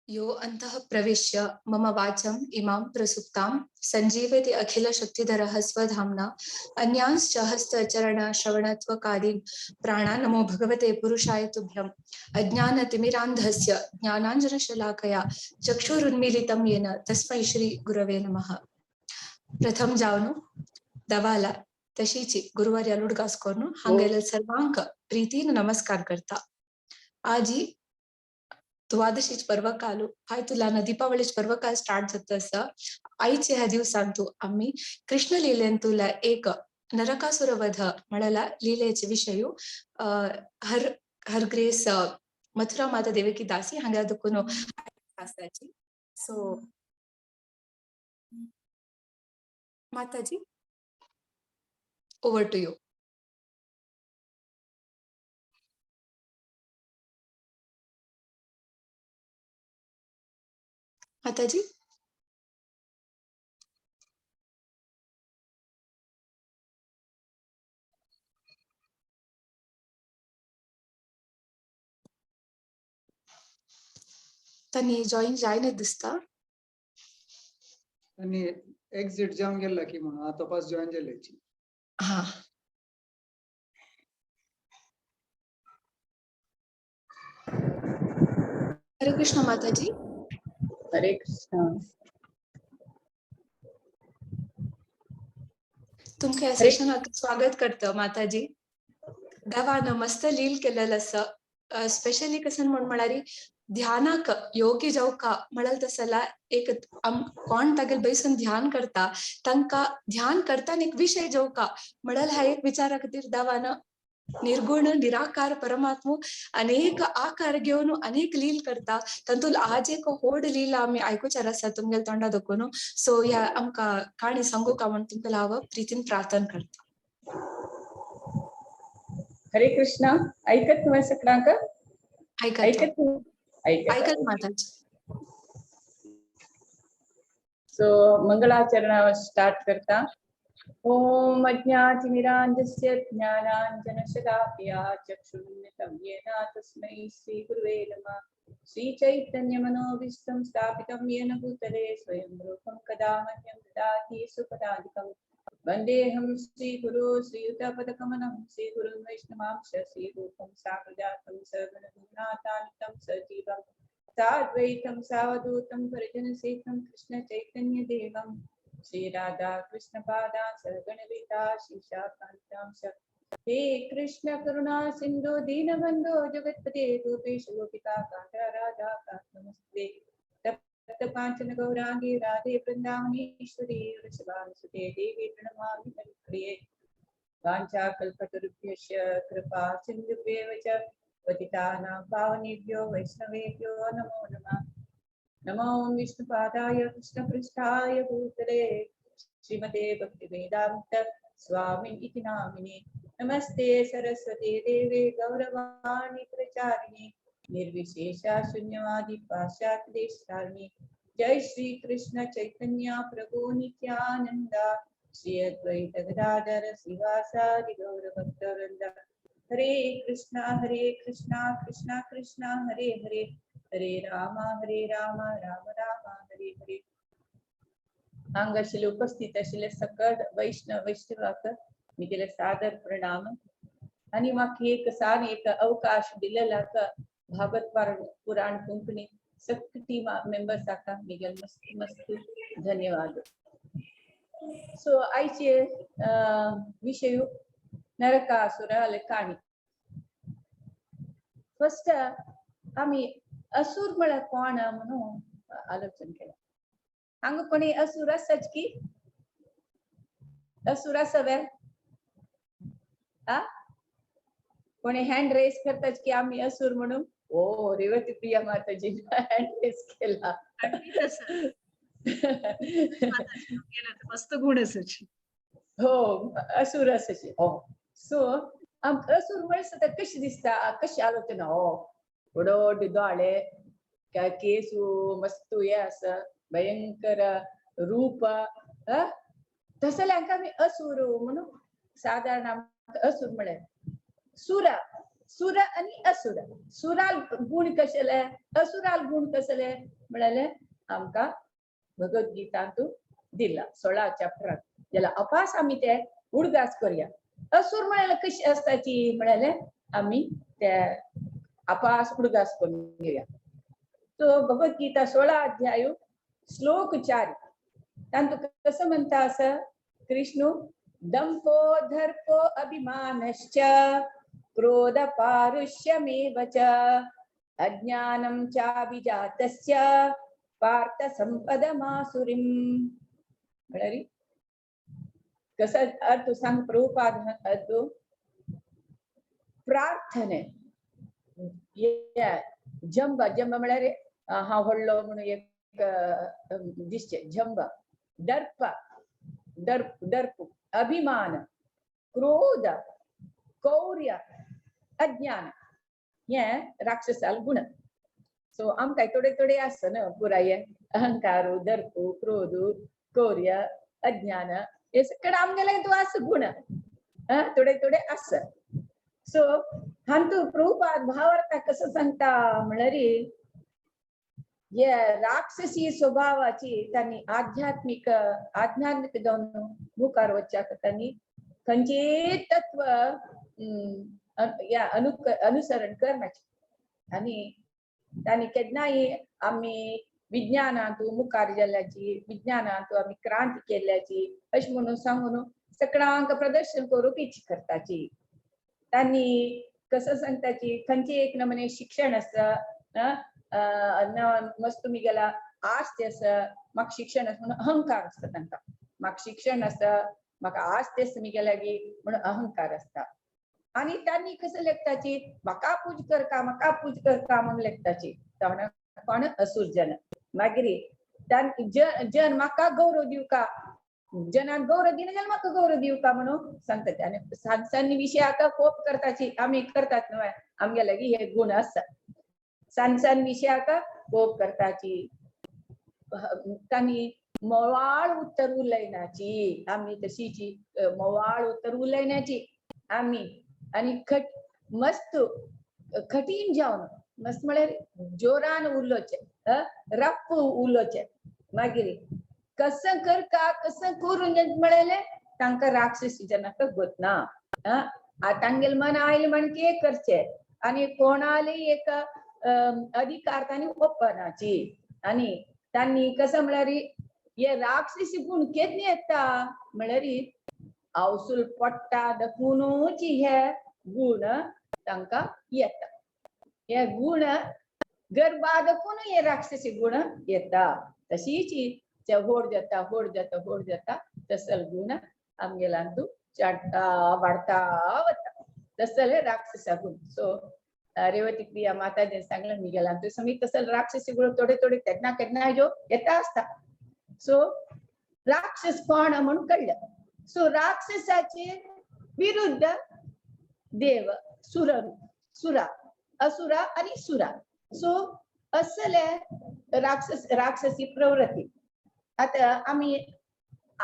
यो अन्तः प्रविश्य मम वाचम् इमां प्रसुप्तां सञ्जीवयति अखिलशक्तिधरः स्वधाम्ना अन्यांश्च हस्तचरणश्रवणत्वकादीन् प्राणान् नमो भगवते पुरुषाय तुभ्यम् अज्ञानतिमिरान्धस्य ज्ञानाञ्जनशलाकया चक्षुरुन्मीलितं येन तस्मै श्री गुरवे नमः. प्रथम जावनु दवाला तशीची गुरुवारी लुडगास्कोर्नु हांगेल सर्वांक प्रीतीन नमस्कार करता. आजी द्वादशीच पर्वकालू हाय तुला दीपावलीच पर्वकाल स्टार्ट जाता आसा. आईचे ह्या दिवसांतू आम्ही कृष्ण लीलेन तुला एक नरकासुर वध म्हणला लीलेचे विषयू हर हर ग्रेस मथुरा माता देवकी दासी हांगा दुकुनो आसाची. सो माताजी over to you. माताजी तनी जॉइन जायने दिसता. आणि एक्झिट जाऊन गेला की म्हणून आता पास जॉईन झाल्याची. हा हरे कृष्ण माताजी. हरे कृष्ण. तुमच्या सेशनात स्वागत करतो माताजी. देवानं मस्त लील केलेलं असं स्पेशली कसं म्हणारी ध्यानाक योगी जावका म्हणाल तसला एक कोण तागेल बैसून ध्यान करता तांका ध्यान करताना एक विषय जावका म्हणाल हा एक विचारा खातीर देवानं निर्गुण निराकार परमात्मो अनेक आकार घेऊन अनेक लील करता. तातूंत आज एक होड लीला आम्ही आयकुचार आसा तुमगेल तोंडा दखून. सो ह्या आमका काणी सांगू का म्हणून तुमकां हांव प्रितीन प्रार्थना करता. हरे कृष्ण. ऐकत तुम्हा सगळ्यांक ऐकत माताजी. सो मंगलाचरण स्टार्ट करता. ओम अज्ञातिमिरान्धस्य ज्ञानाञ्जनशलाकया चक्षुरुन्मिलितं येन तस्मै श्रीगुरुवे नमः. श्रीचैतन्यमनोभीष्टं स्थापितं येन भूतले स्वयं रूपं कदा मह्यं ददाति सुपदादिकम्. वन्देऽहं श्रीगुरो श्रीयुतपदकमलं श्रीगुरुं वैष्णवांश श्रीरूपं साग्रजातं सगुणगुणातान्वितं सजीवं साद्वैतं सावधूतं परिजनसहितं कृष्णचैतन्यदेवं श्रीराधा कृष्णपादा सगणविता श्रीशाकान्तांश. हे कृष्ण करुणा सिन्धु दीनबन्धो जगत्पते गोपेश गोपिका कान्त राधा कान्तमस्ते. कांचन गौरांगी राधे वृंदावनेश्वरी वृषभानुसुते देवी प्रणमामि हरिप्रिये. वाञ्छाकल्पतरुभ्यश्च कृपा सिन्धुभ्येव च पतितानां पावनेभ्यो वैष्णवेभ्यो नमो नमः. नमो विष्णुपादाय कृष्णपृष्ठाय भूतले श्रीमते भक्तिवेदान्त स्वामिनिति नामिने. नमस्ते सरस्वती देवे गौरवाणी प्रचारिणे निर्विशेषा शून्यवादी पाश्चात्य देशधारिणी. जय श्री कृष्ण चैतन्य प्रभु नित्यानंदा श्री अद्वैत गदाधर श्रीवासादि गौर भक्तवृंद. हरे कृष्णा कृष्णा कृष्णा हरे हरे हरे राम राम राम हरे हरे. हांगाशिले उपस्थित आशिल्ले सकळ वैष्णव वैष्णवाक मी केले सादर प्रणाम. आणि म्हाका एक सान एक अवकाश दिलेला भागवत पुराण कोंकणी सख्त टीम मेंबर्स आका मिगेल मस्त मस्त धन्यवाद. सो आयचे विषय नरकासुर काणी. फर्स्ट आम्ही असुर म्हळ्यार कोण म्हणून आलोचन केला. हांगा कोणी असुर आसाच की असुर आसावे कोणी हँड रेस करताच की आम्ही असुर म्हणून. ओ रेवती प्रिया माताजी हँड रेस केला. मस्त गुण असायची. हो असुर असायची. हो सो असुर म्हणजे कशी दिसता कशी आलोचना. हो व्हड दोळे काय केसू मस्त हे आसा भयंकर रूप तसल्यांक आमी असुर म्हणून साधारण असुर म्हळ्यार सुरा सुर आणि असुर. सुराल गुण कसले असुराल गुण कसले म्हणाले आमका भगवद्गीतांतू दिला 16 चॅप्टरात. ज्याला अपास आम्ही ते उडगास करूया. असुर म्हणाले कशी असताची म्हणाले आम्ही त्या अपास उडगास करून घेऊया. तो भगवद्गीता 16 अध्याय श्लोक 4 तांतू कसं म्हणता असं कृष्ण दंपो दर्पो अभिमानश्च क्रोध पारुष्यमेव च अज्ञानं चाभिजातस्य पार्थ संपदमासुरीं. म्हणाली कसं अर्थ सांग प्रभुपाद अर्थ प्रार्थने जंब जंब म्हणाले हा व्हडलो म्हणून एक दिसते जंब. दर्प दर्प अभिमान क्रोध कौर्य अज्ञान हे राक्षसाल गुण. सो आमकां थोडे थोडे असं ना पुरा हे अहंकार दर्प क्रोध कौर्य अज्ञान हे सगळं आमगेला तू असं गुण थोडे थोडे असं. सो हांतू प्रभुपाद भावार्थ कसं सांगता म्हणारी या राक्षसी स्वभावाची त्यांनी आध्यात्मिक जाऊन मुखार वच्चाक त्यांनी खंयचे तत्व या अनुसरण करण्याचे. आणि त्यांनी केन्नाय आम्ही विज्ञानांतू मुखार गेल्ल्याची विज्ञानांतू आम्ही क्रांती केल्ल्याची अशी म्हणून सांगून सगळ्यांक प्रदर्शन करूंक इच्छा करताची. त्यांनी कसं सांगताची खंयचे एक नमुने शिक्षण आसा मस्त तुम्ही गेला आस्ते आसा म्हाका शिक्षण आसा म्हणून अहंकार असता तांकां. म्हाका शिक्षण आसा म्हाका आस्ते आसा मी गेल्या की म्हणून अहंकार असता. आणि त्यांनी कसं लेखताची म्हाका पूज करता म्हणून लेखताची. कोण असुर जन मागीर जन म्हाका गौरव दिव का जनान गौरव दिना जाल्यार म्हाका गौरव दिव का म्हणून सांगताचे. आणि सांसांनी विशयाक कोप करताची आम्ही करतात न्हय आमगे लागी हे गुण आसा. सांसान विशयाक कोप करताची तांणी मोवाळ उत्तर उलयनाची आम्ही तशीची मोवाळ उत्तर उलयनाची आम्ही. आणि मस्त कठीण जावन मस्त म्हळ्यार जोरान उलोवचे रप्प उलोवचे. मागीर कसं करता कसं करून म्हळेले तांकां राक्षसी जनाक गोतना. तांगेल मन आयले म्हणके करचे आणि कोणाले एक अधिकार तांणी ओपनाची. आणि तांणी कसं म्हळ्यार हे राक्षसी गुण केदने येता म्हळ्यार अवसूल पडटा दखूनच हे गुण तांकां येता. हे गुण गरबा दखून हे राक्षसी गुण येता. तशीच व्हड जाता तसल गुण आमगेलांतू चडटा वाडता वता तसल राक्षसा गुण. सो रेवती प्रिया माताजीन सांगलें मिगेलांतू समी तसल राक्षसी गुण थोडे थोडे केन्ना जो येता असता. सो राक्षस कोण म्हणून कळलं. सो राक्षसाचे विरुद्ध देव सुरा असुरा आणि सुरा. सो असले राक्षसी प्रवृत्ती आता आम्ही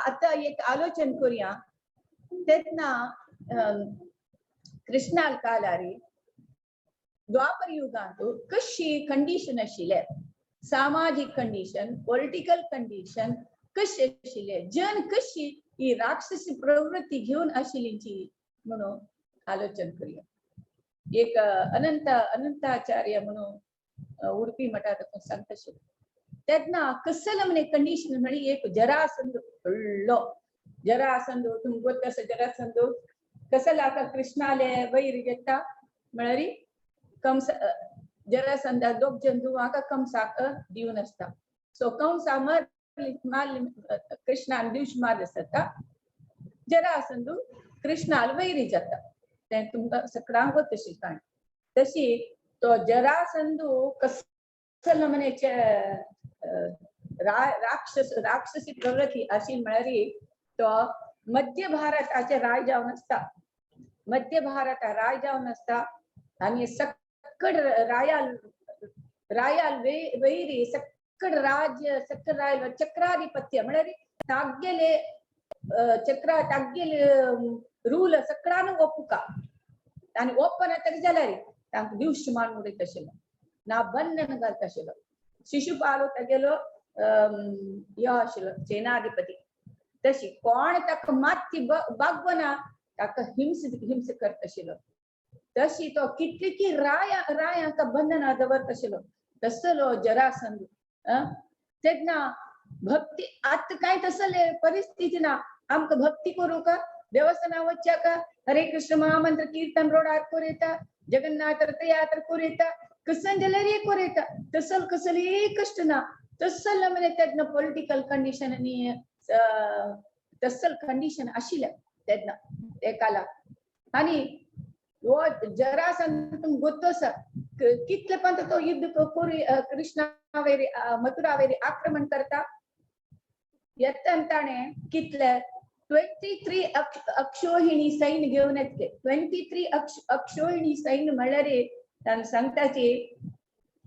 आता एक आलोचन करूया. तेन्ना कृष्णाल कालारी द्वापर युगांतू कशी कंडिशन आशिल्ले सामाजिक कंडिशन पॉलिटिकल कंडिशन कशी आशिल्ले जन कशी ही राक्षसी प्रवृत्ती घेऊन आशिल्लीची म्हणून आलोचन करूया. एक अनंताचार्य म्हणून उडपी मठात सांगता तेन्ना कसले म्हणे कंडिशन म्हळी एक जरासंध व्हडलो जरासंध तुमकां गोत आसा जरासंध कसला कृष्णाले वैर घेता म्हळ्यार कंस जरासंधा दोग जंतू हाका कंसाक दिवन आसता. सो कंसा मारली कृष्णान दिवश मारले आसता जरासंधू कृष्णाल वैरी जाता. ते तुमकां सगळ्यांक तशी काण तशी तो जरासंधू कसलो म्हणे राक्षसी प्रवृत्ती आशिल्ली म्हळ्यार तो मध्य भारताचे राय जावन आसता. मध्य भारत राय जावन आसता आणि सकड रायाल वैरी सकड राज्य सकड राय चक्राधिपत्य म्हळ्यार तागेले चक्रा तागेले रूल सगळ्यांक ओपुका आनी ओपन तरी जाल्यार तांकां दिवशमान उडयत आशिल्लो ना बंधन घालता आशिल्लो शिशुपाल तेगेलो यो आशिल्लो सेनाधिपती तशी कोण ताका मात्ती बागवना ताका हिंस करता आशिल्लो तशी तो कितली रायांका बंधना दवरता आशिल्लो तसलो जरासंध तेन्ना भक्ती आतां कांय तसले परिस्थिती ना आमकां भक्ती करूं का देवस्थाना वच्चा का हरे कृष्ण महामंत्र कीर्तन रोडार कोरयता जगन्नाथ रथयात्रा कोरयता कसन जाल्यार हे कोरयता तसल कसले कष्ट ना तसल नमुने तेन्ना पॉलिटिकल कंडिशन आनी तसल कंडिशन आशिल्ले तेन्ना ते काळाक आनी हो जरासंध तुमकां गोत्तो आसा कितले पंत तो युद्ध कोरी कृष्णा वेरी मथुरा वेरी आक्रमण करता येतन ताणें कितले 23 अक्षोहिणी सैन्य घेवन येतले 23 अक्षोहिणी सैन्य म्हळ्यार ताणें सांगता की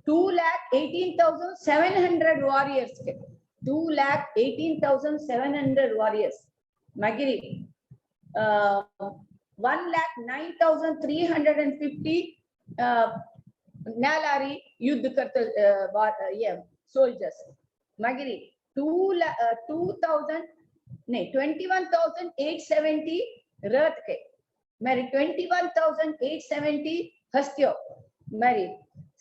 2,18,700 वॉरियर्स 2,18,700 वॉरियर्स मागीर 1,09,350 नालारी युद्ध करता सोल्जर्स मागीर 21,870 रथ के मारी 21,870 हस्त्यो मारी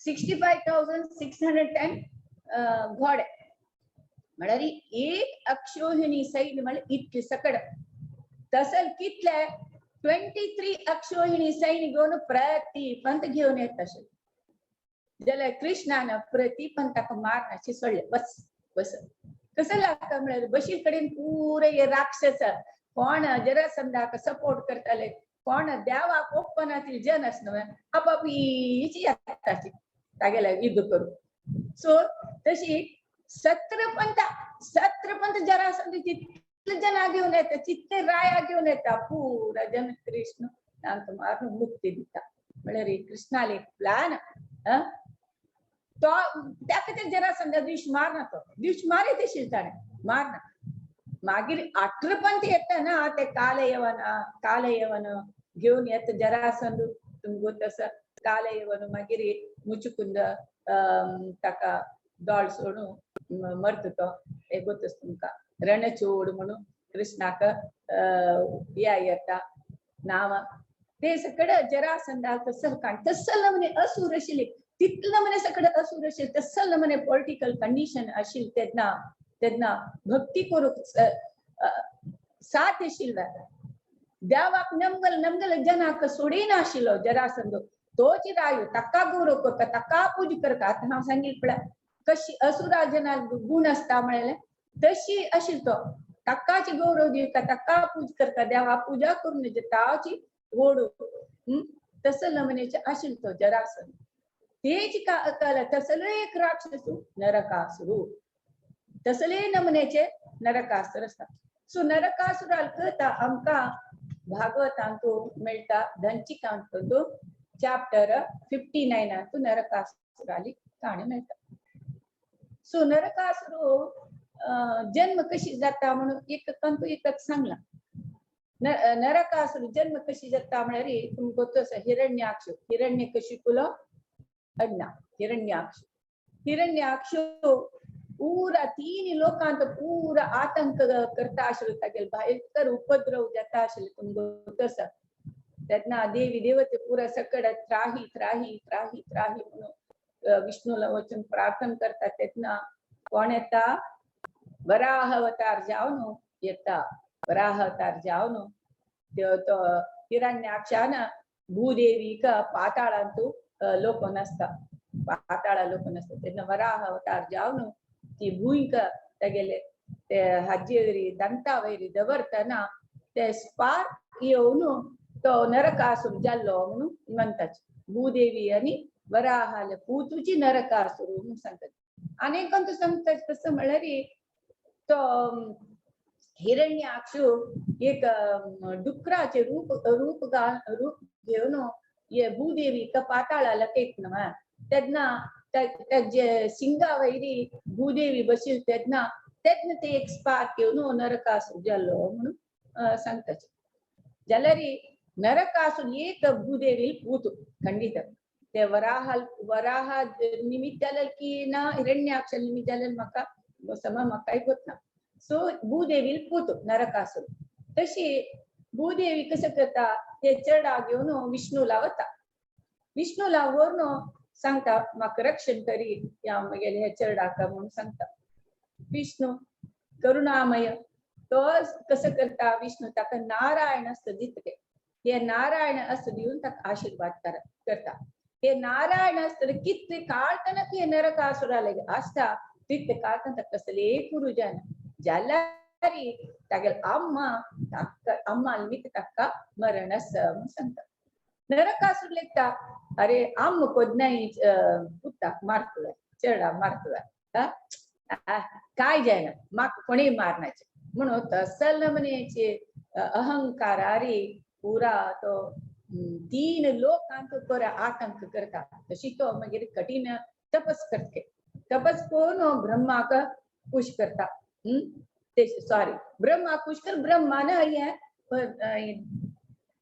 65,610 घोडे म्हळ्यार एक अक्षोहिणी सैन्य म्हळ्यार इतले सकड तसल कितले 23 अक्षोहिणी सैन्य घेवन प्रति पंत घेवन येत तशें जाल्यार कृष्णान प्रति पंताक मारनाचे सोडले बस बस कसं लागता म्हळ्यार बशी कडेन पुरे हे राक्षस कोण जरासंधाक सपोर्ट करताले कोण देवाक ओपनातील जन आसना आपापलीची येताची तागेले युद्ध करून सो तशी 17 पंत जरासंध चितले जना घेवन येता चित्ते राया घेवन येता पुरा जन कृष्ण तांकां मारून मुक्ती दिता म्हळ्यार कृष्णाले प्लान तो त्या खातीर जरासंध दिवश मारना तो दिवश मारीत आशिल्लो ताणें मारना मागीर 18 पंत येता ना ते काल यवन घेवन येता जरासंध तुमकां तसं काल यवन मागीर मुचुकुंद ताका दोळ सोडून मरता तो हे गोतस तुमकां रणचोड म्हणून कृष्णाक येता नांव ते सकड जरासंधाक तसल नमुने असुर आशिल्ले तितले नमुने सकड असुर आशिल्ले तसल नमुने पॉलिटिकल कंडिशन आशिल्ली तेन्ना भक्ती करूंक साथ आशिल्लो देवाक नमगल जनाक सोडिना आशिल्लो जरासंध तोच रायो ताका गौरव करता ताका पूज करता आतां हांव सांगिल्लें पळय कशी असुरा जनाक गुण आसता म्हळ्यार तशी आशिल्लो तो ताकाच गौरव दिता ताका पूज करता देवा पुजा करून ताची ओडू तसल नमुनेचे आशिल्लो तो जरासंध तेच तसलो एक राक्षस नरकासुर तसले नमुनेचे नरकासुर आसता सो नरकासुराल कथा आमकां भागवतांतूं मेळटा धनचिकांतूं चॅप्टर 59 नरकासुराली काणी मेळटा सो नरकासुर जन्म कशी जाता म्हणून एक कंतू एकच सांगला नरकासुर जन्म कशी जाता म्हळ्यार तुमकां गोत्तो हिरण्याक्ष हिरण्यकशिपुलो अड्ना हिरण्याक्ष पूरा 3 लोकांत पूरा आतंक करता आशिल्लो तागेले भयंकर उपद्रव जाता आशिल्ले तुमकां गोत्तो आसा तेन्ना देवी देवते पुरा सकड त्राही म्हणून विष्णूला वचून प्रार्थना करता तेन्ना कोण येता वराह अवतार जावन येता वराह अवतार जावन तो हिरण्याक्षान भूदेवीक पाताळांत लोकन आसता तेन्ना वराह अवतार जावन ती भूंयक तेगेले ते हाजी वयरी दंता वयरी दवरतना ते स्पार्क येवन तो नरकासूर जाल्लो म्हणून म्हणटात भूदेवी आनी वराहाले पूतूची नरकासूर म्हणून सांगतात अनेकांत सांगतात कसं म्हळ्यार तो हिरण्याक्ष एक डुकराचे रूप घेवन ये भूदेवी पाताळाला तेकना तेन्ना जे सिंगा वयरी भूदेवी बशील तेन्ना ते एक स्पार्क घेवन नरकासूर जाल्लो म्हणून सांगतात जाल्यार नरकासूर एक भूदेवी पूतु खंडित ते वराह निमित्ताल की ना हिरण्याक्ष निमित्ताल मका सम मकाई होत ना सो भूदेवी पूतु नरकासूर तशी भूदेवी कसं करता ते चढा घेऊन विष्णूला वता विष्णूला वरून सांगता म्हाका रक्षण करी या मगेले हे चरडाका म्हणून सांगता विष्णू करुणामय तो कसं करता विष्णू ताका नारायण असं दिसते हे नारायण असं देऊन ताका आशीर्वाद करता हे नारायण असतं किती काळ तनक हे नरकासुराले असता तिथे काळ तनक कसले गुरुजन जाल्लारी तागेल अम्मा निमित्त ताका मरण असं सांगता नरकासुर लेखता अरे अम्म कोदनाई पुत्ता मारतोय चेडा मारतोय काय जायना माक कोणी मारण्याचे म्हणून तसल म्हणेचे अहंकारारी पुरा तो 3 लोकांक पर आतंक करता तशी तो मागीर कठीण तपस करते तपस कोण ब्रह्माक खुश करता ते सॉरी ब्रह्मा खुश कर ब्रह्मान हे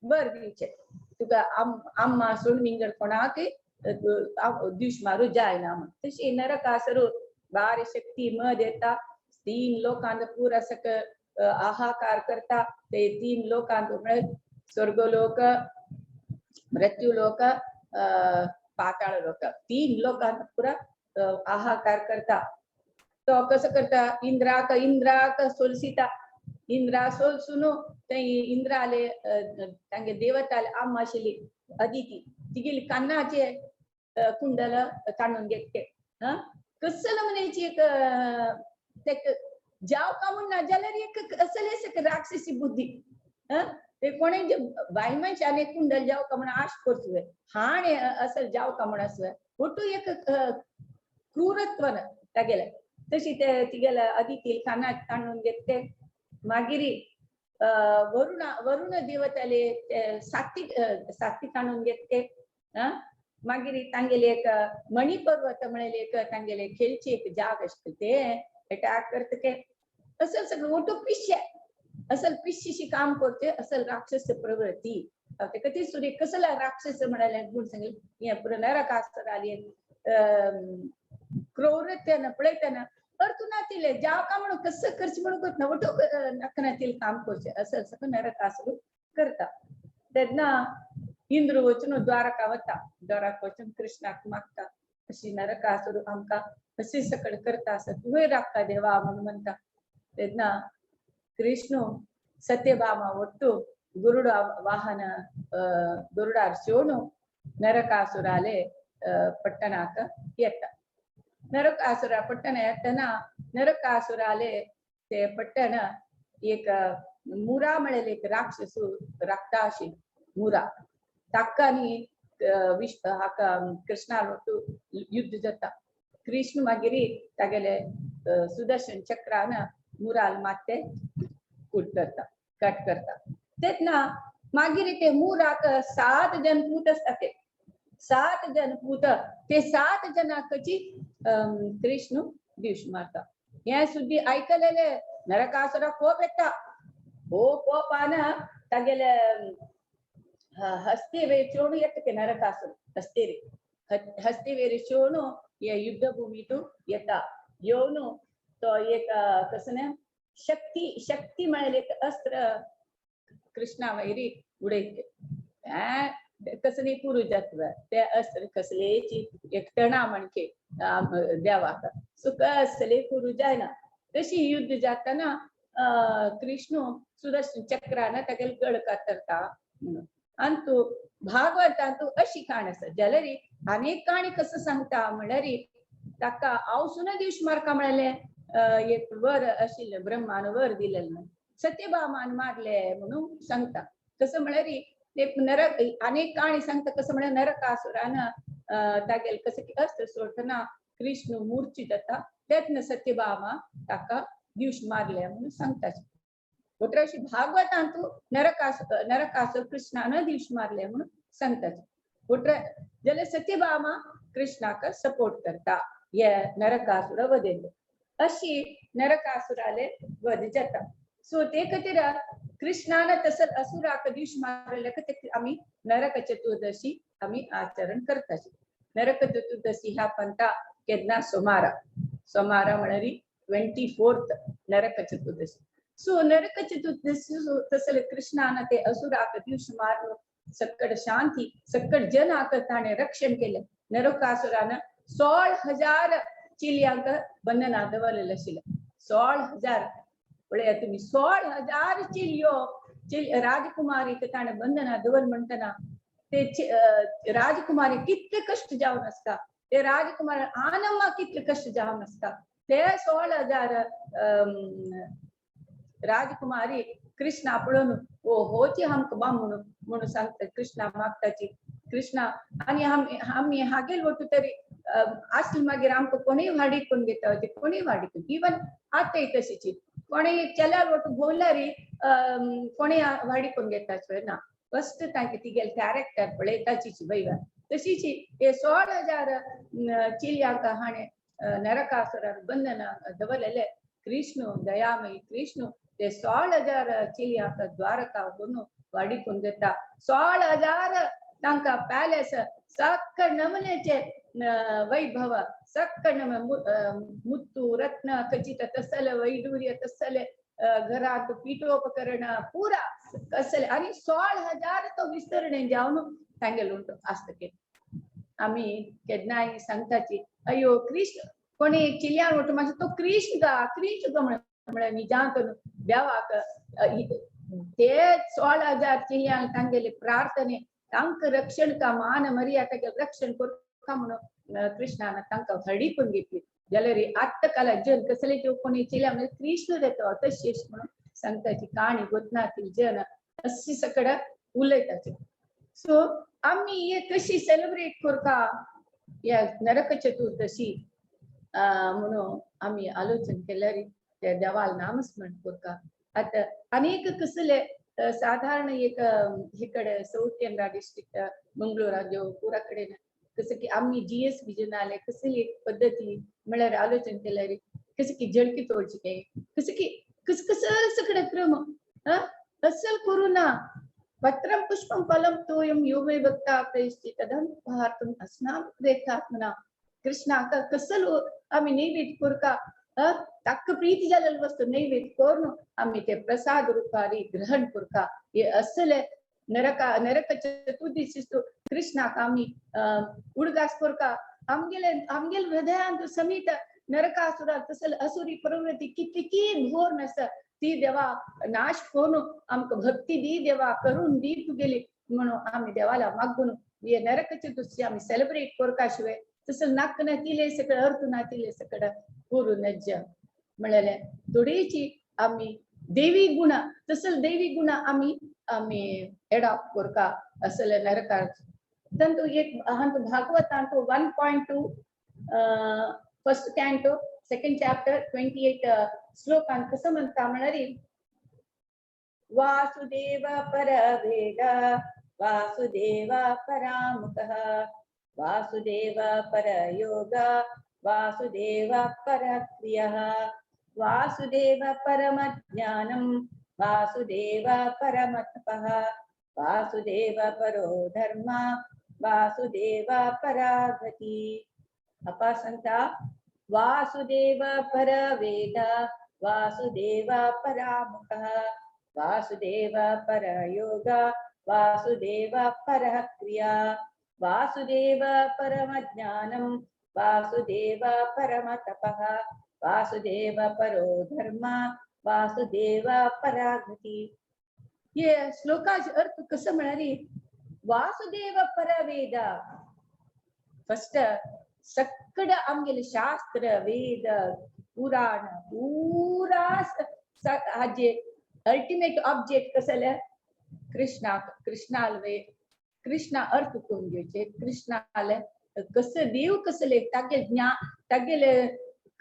बर दिवचे तुका अम्मा सोड मिंगड कोणाक दिवश मारू जायना तशी नरकासुर बारी शक्ती म देता 3 लोकांना पुरा सक आहाकार करता ते 3 लोकांत स्वर्गलोक मृत्यूलोक पाताळ लोक 3 लोकांना पुरा आहाकार करता तो कसं करता इंद्राक सोलसिता इंद्रा सोलसुनो ते इंद्राले तांगे देवताले आम्मा आशिल्ली अदिती तिगेली कान्नाचे कुंडल काढून घेतले कसलं म्हणायची एक जाव का म्हणून जाल्यार एक असलेच राक्षसी बुद्धी ते कोणी बाई मनशाने कुंडल जाव का म्हणून आश करतोय हाणे असल जाव का म्हणून असं ಒಟ್ಟು एक क्रूरत्वन तागेले तशी ते तिगेला अदिती कानात काढून घेतले मागिरी वरुण देवताले सात्विक काढून घेतले मागिरी तांगेले एक मणिपर्वत म्हणले एक तांगेले खेळची एक जाग असते ते अटॅक करते असल सगळं ओटो पिश्य असल पिश्यशी काम करते असल राक्षस प्रवृत्ती कधी सूर्य कसला राक्षस म्हणाले गुण सांगेल या पुढे नरकासुर आली क्रूरतेनं पळयताना अर्जुनातील जाव का म्हणून कसं करची म्हणून करत नवटो नखनातील काम करचे असं सगळं नरकासुर करता त्यांना इंद्र वचन द्वारका वता द्वारका वचन कृष्णाक मागता अशी नरकासुर आमका अशी सकड करता असं तुहे राखता देवा म्हणून म्हणता त्यांना कृष्ण सत्यभामा ಒಟ್ಟು गुरुड वाहन गुरुडार शिवणू नरकासुराले पट्टनाक येता नरकासुरा पट्टन येताना नरकासुराले ते पट्टन एक मुरा म्हणेल एक राक्षसू राक्षसी मुरा ताकानी हाका कृष्णार ಒಟ್ಟು युद्ध जाता कृष्ण मागिरी तागेले सुदर्शन चक्रान मुराल माते कट करता तेतना मागिरी ते मुराक 7 जन पूत असतात 7 जन पूत ते 7 जनाकची कृष्ण दिवश मारता हे सुद्धी ऐकलेले नरकासुरा कोप येता हो कोपान तागेले हस्ती वेचोण येते नरकासुर हस्ती वेचोण या युद्ध भूमीतू येता येऊन तो एक कसने शक्ती म्हणले एक अस्त्र कृष्णा वैरी उडयते कसली पुरुषत्व ते अस्त्र कसलेची एक टणा म्हणके देवाक सुख असले पुरुष जायना तशी युद्ध जाताना कृष्ण सुदर्शन चक्रान तागेल गळ कातरता म्हणून आणि तू भागवतांतू अशी काण आसा जाल्यारी अनेक काणी कसं सांगता म्हणल्यारी ताका आवसून दिवश मारका म्हणले एक वर आशिल्ले ब्रह्मान वर दिलेलं सत्यभामान मारले म्हणून सांगता कसं म्हळ्यारी ते अनेक काणी सांगता कसं म्हळ्यार नरकासुरान तागेल कसं की अस्त्र सोडतना कृष्ण मूर्छित जाता तेतन सत्यभामा ताका दिवश मारले म्हणून सांगता अशी भागवतांतू नरकासुर कृष्णान दिवश मारले म्हणून सांगता जाल्यार सत्यभामा कृष्णाक सपोर्ट करता हे नरकासुर वधेले अशी नरकासुराले वध जाता सो ते खातीर कृष्णानं तसं असुराक दिवस मारले ते आम्ही नरक चतुर्दशी आम्ही आचरण करतात. नरक चतुर्दशी ह्या पंथा केदना सोमारा म्हणरी 24th नरक चतुर्दशी. सो नरक चतुर्दशी तसले कृष्णानं ते असुराक दिवस मारून सक्कड शांती सक्कड जन आकताने रक्षण केलं. नरकासुरानं 16,000 चिल्यांक बंधना दवरलेलं शिलं. 16,000 पळया तुम्ही 16,000 चिल्यो राजकुमारी ताणे बंधना दवर म्हणताना ते राजकुमारी कितले कष्ट जावन असता. ते राजकुमार आनम्मा कितले कष्ट जावन असता. ते 16,000 राजकुमारी कृष्णा पळून होची हमक बा म्हणून सांगतात. कृष्णा मागताची कृष्णा आणि आम्ही हागेल होतो तरी असली मागीर आमकां कोणी वाडीकून घेता कोणी वाडीकून इवन आतां तशीची कोणी चल्यार वोट बोलल्यारी कोणी वाडीकून घेता ना. फस्ट तांचे तिगेल कॅरेक्टर पळयताची बैवा तशीची हे 16,000 चिल्यांक हाणे नरकासुरान बंधना दवरलेले. कृष्ण दयामयी कृष्ण ते 16,000 चिल्यांक द्वारका वरून वाडीकून घेता. 16,000 तांकां पॅलेस सक्कड नमनेचे वैभव सक्कड मुत्तू रत्न खचित तसले वैडूर्य तसले घरात पीठोपकरण पुरा कसले आणि 16,000 तो विस्तरणे जावन तांगेल उंटू आसता. आम्ही केदनाय सांगताची अयो कृष्ण कोणी चिल्यांक उंटू मातसो तो कृष्ण गा म्हणून मी जात देवाक ते 16,000 चिल्यांक तांगेले प्रार्थने तांक रक्षण का मान मर्यादा रक्षण करता म्हणून कृष्णानं तांकां हडीकून घेतली. जाल्यार आत्त काला जन कसले ते कोणी चिल्या म्हणजे कृष्ण देतो तशी म्हणून सांगताची काणी गोतनातील जन अशी सकड उलयताची. सो आम्ही हे कशी सेलिब्रेट करता या नरक चतुर्दशी म्हणून आम्ही आलोचन केल्यारी त्या देवाल नामस्मरण करता. आता अनेक कसले साधारण एक इकडे साऊथ केनरा डिस्ट्रिक्ट मंगळूर राज्य पुरा कडेन कसं की आम्ही GS विजन आले कसली एक पद्धती म्हळ्यार आलोचन केल्यार कसं की जळकी तोडची काय कसं की कसं सगळं क्रम असल करू ना. पत्रम पुष्पम फलम तोयम योगे भक्ता प्रयश्चितदं भारतम अस्नाम रेखात्मना. कृष्णाक कसलो आम्ही नैवेद्य करता ताक प्रीती जालेली वस्तू नैवेद्य करून आम्ही ते प्रसाद रूपारी ग्रहण करता. हे असले नरक चतुर्दशी कृष्णाक आम्ही उडगास करता. आमगेल हृदयांत समीत नरकासुरा तसल असुरी प्रवृत्ती कितकी घोर नस ती देवा नाश करून आमक भक्ती दी देवा करून दी तुगेली म्हणून आम्ही देवाला मागून हे नरक चतुर्दशी आम्ही सेलिब्रेट करता. शिवाय तसं नाक नातिले सकड अर्थ नातिले सकड करू नज म्हळ्यार थोडीची आम्ही देवी गुण तसल देवी गुण आम्ही एडॉप्ट करता. असले नरकार तंतु एक भागवतांतो 1.2 फर्स्ट कॅन्टो सेकंड चॅप्टर 28 श्लोकांत कसं म्हणता म्हणारी वासुदेव परवेद वासुदेव परामुखः वासुदेव परयोग वासुदेव परक्रियः वासुदेव परमज्ञानं वासुदेव परमतपः वासुदेव परो धर्म वासुदेव परागति. अपा सांगता वासुदेव परवेद वासुदेव परामुखः वासुदेव परयोग वासुदेव परक्रिया वासुदेव परमज्ञानं वासुदेव परमतपः वासुदेव परो धर्म वासुदेव परागति. ये श्लोकाचे अर्थ कसं म्हणारी वासुदेव परवेद फर्स्ट सकड आमगेले शास्त्र वेद पुराण पूरा हाजे अल्टिमेट ऑब्जेक्ट कसले कृष्णाल कृष्णा अर्थ करून घेवचे. कृष्णाले कसं देव कसले तागे ज्ञान तागेले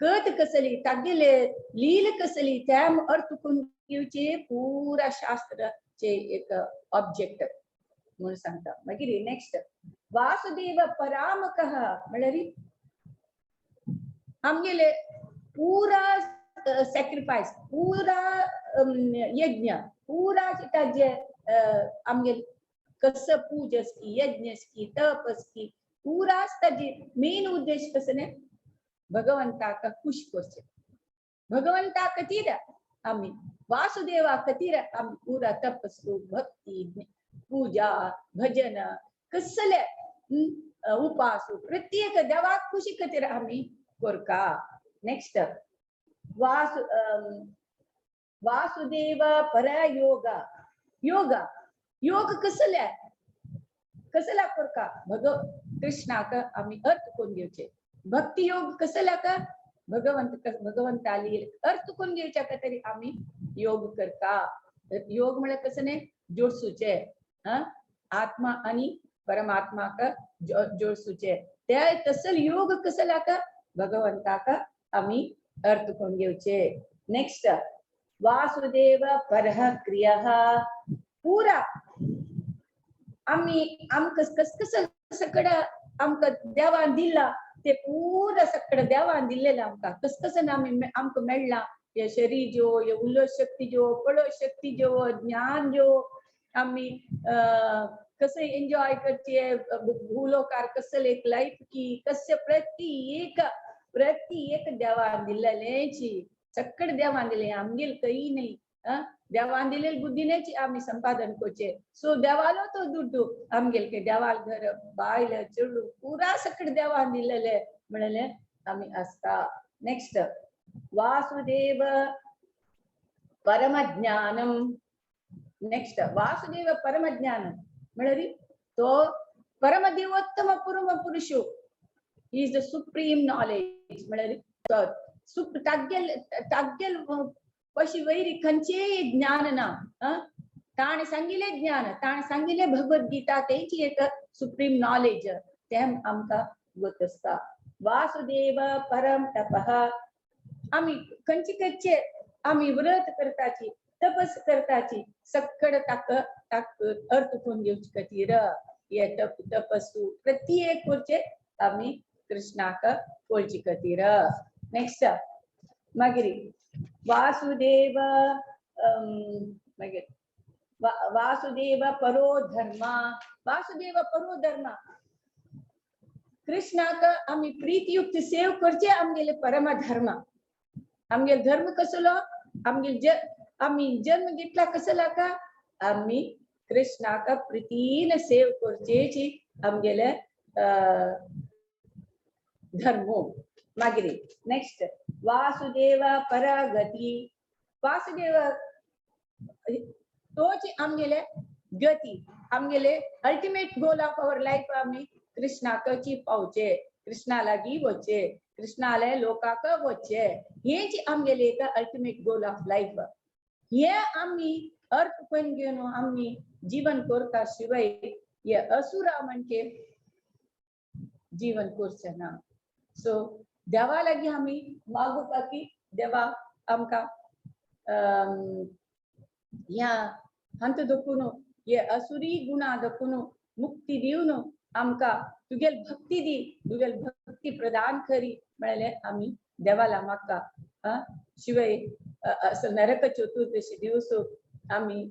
कथ कसली तागेले लील कसली त्या अर्थ करून घेवचे पुरा शास्त्राचे एक ऑब्जेक्ट म्हणून सांगता. मागीर नेक्स्ट वासुदेव परामकः म्हळ्यार आमगेले पुरा सॅक्रिफायस पुरा यज्ञ पुरा चिता जे आमगेल कसं पूजस की यज्ञस की तपस की पुरा ताजे मेन उद्देश कसं ने भगवंता का खुश करचे भगवंता खातीर आम्ही वासुदेवा खातीर आम्ही पुरा तपस्सू भक्ती पूजा भजन कसले उपासू प्रत्येक देवा खुशी खातीर आम्ही करका नेक्स्ट वासुदेव पर योगा योगा योग कसले कसला करका कृष्णाक आम्ही अर्थ कोण घेवचे भक्ती योग कसला का भगवंताली अर्थ कोण घेवच्या का तरी आम्ही योग करता योग म्हणजे कसं नाही जोडसूचे आत्मा आणि परमात्मा का जोडसूचे त्या तसल योग कसला का भगवंता का आम्ही अर्थ कोण घेवचे नेक्स्ट वासुदेव परह क्रिया पुरा आम्ही आमक कस सकड आमक देवान दिला ते पूर्ण सकड देवान दिलेलं आमका कसं आमक मेळला ये शरीर जो ये उल्लोस शक्ती जो पळो शक्ती जो ज्ञान जो आम्ही कसे एन्जॉय करचे भूलोकार कसं एक लाईफ की कसे प्रति एक देवान दिलेलेची सकड देवान दिले आमगेल काही नाही देवान दिलेली बुद्धीनेची आम्ही संपादन करचे सो देवालो तो दुड्डू आमगेल के देवाल घर बायल चुडू पुरा सकड देवान दिलेले म्हणले आम्ही असता नेक्स्ट वासुदेव परमज्ञानम नेक्स्ट वासुदेव परमज्ञानम म्हणजे तो परमदेवोत्तम परम पुरुषो he is the supreme knowledge म्हणजे ताग्गेल पशी वैरी खंचे ज्ञान ना ताणे सांगिले भगवद्गीता तेची एक सुप्रीम नॉलेज तेम आमका गोत असता वासुदेव परम तपः आम्ही खंची करचे आम्ही व्रत करताची तपस करताची सक्कड ताक अर्थ कोण घेवची खातीर ये तपस्सू प्रत्येक करचे आम्ही कृष्णाक कोळची खातीर नेक्स्ट मागीर वासुदेव मागीर वासुदेव परो धर्म कृष्णाक आम्ही प्रीतियुक्त सेव करचे आमगेले परम धर्म आमगेल धर्म कसलो आम्ही जन्म घेतला कसला का आम्ही कृष्णाक प्रीतीन सेव करचेची आमगेले धर्मो मागीर नेक्स्ट वासुदेव परगती वासुदेव तोच आमगेले गती आमगेले ultimate goal of our life आम्ही कृष्णाकची पावचे कृष्णा लागी वचे कृष्णाले लोकाक वचे हेच आमगेले एक अल्टिमेट गोल ऑफ लाईफ हे आम्ही अर्थ पण घेऊन आम्ही जीवन करता शिवाय हे असुरा म्हणजे जीवन करचे ना सो देवा लागी आम्ही मागूका की देवा आमका या हंत दखून ये असुरी गुणा दखून मुक्ती दिवन आमका तुगेल भक्ती दी तुगेल भक्ती प्रदान करी म्हणले आम्ही देवाला मागता शिवाय असं नरक चतुर्दशी दिवस आम्ही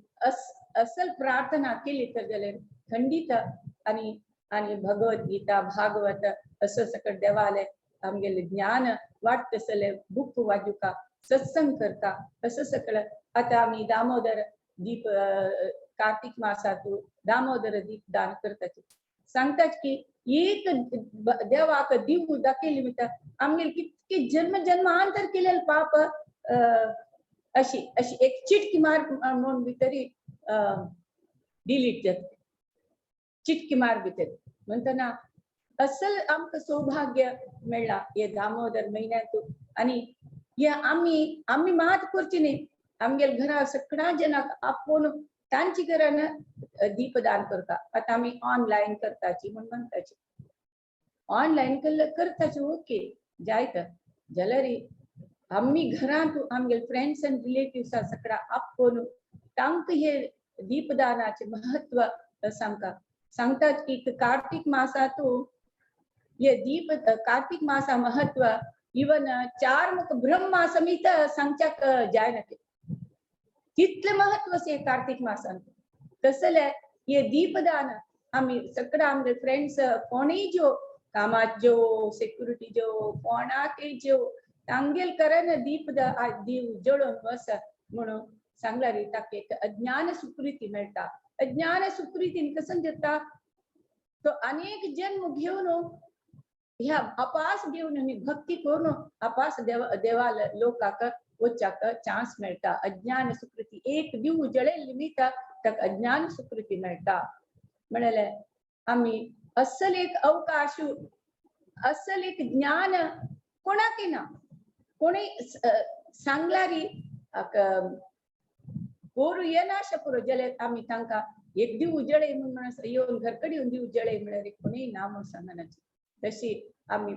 असल प्रार्थना केली तर जाल्यार खंडित आणि भगवद्गीता भागवत असं सकट देवाले आमगेले ज्ञान वाटतसले बुक वाजुका सत्संग करता असं सकळ आता आम्ही दामोदर दीप कार्तिक मासात दामोदर दीप दान करताची सांगतात की एक देवाक दिव दाखयली मिता आमगेले कितके जन्मांतर केलेले पाप अशी एक चिटकी मार म्हणून भितरी डिलीट जाते चिटकी मार भितर म्हणताना असल आमक सौभाग्य मेळ्ळा हे दामोदर महिन्यात आणि हे आम्ही मात करची न्ही आमगेल घरा सगळ्या जनाक आपोवन तांची घरान दीपदान करता आता आम्ही ऑनलाईन करताची म्हणताची ऑनलाईन करताची ओके जायत जाल्यार आम्ही घरात आमगेल फ्रेंड्स अँड रिलेटिव्स सगळा आपोवन तांकां हे दीपदानाचे महत्व सांगतात की कार्तिक मासात ये दीप कार्तिक मासा महत्व इवन 4 मुख ब्रह्मा समेत सांगच्याक जाय नके तितले महत्व से कार्तिक मासांत तसले ये दीपदान आम्ही सगळं आमचे फ्रेंड्स कोणी जो कामात जो सिक्युरिटी जो कोणाके जो तांगेल करन दीव जोडून बस म्हणून सांगला रे ताक एक अज्ञान सुकृती मेळटा अज्ञान सुकृतीन कसं जाता तो अनेक जन्म घेऊन ह्या अपास घेऊन मी भक्ती करून अपास देवा लोकाक वचाक चान्स मेळटा अज्ञान सुकृती एक दिव जळेल निमित्त ताक अज्ञान सुकृती मेळटा म्हणाले आम्ही असल एक अवकाश असल एक ज्ञान कोणाके ना कोणी सांगलारी पोरू येना शकरो जले आम्ही तांका एक दिव उजळे म्हणून येऊन घरकडे येऊन दिव उजळे म्हणाले कोणी ना म्हणून सांगनाची तशी आम्ही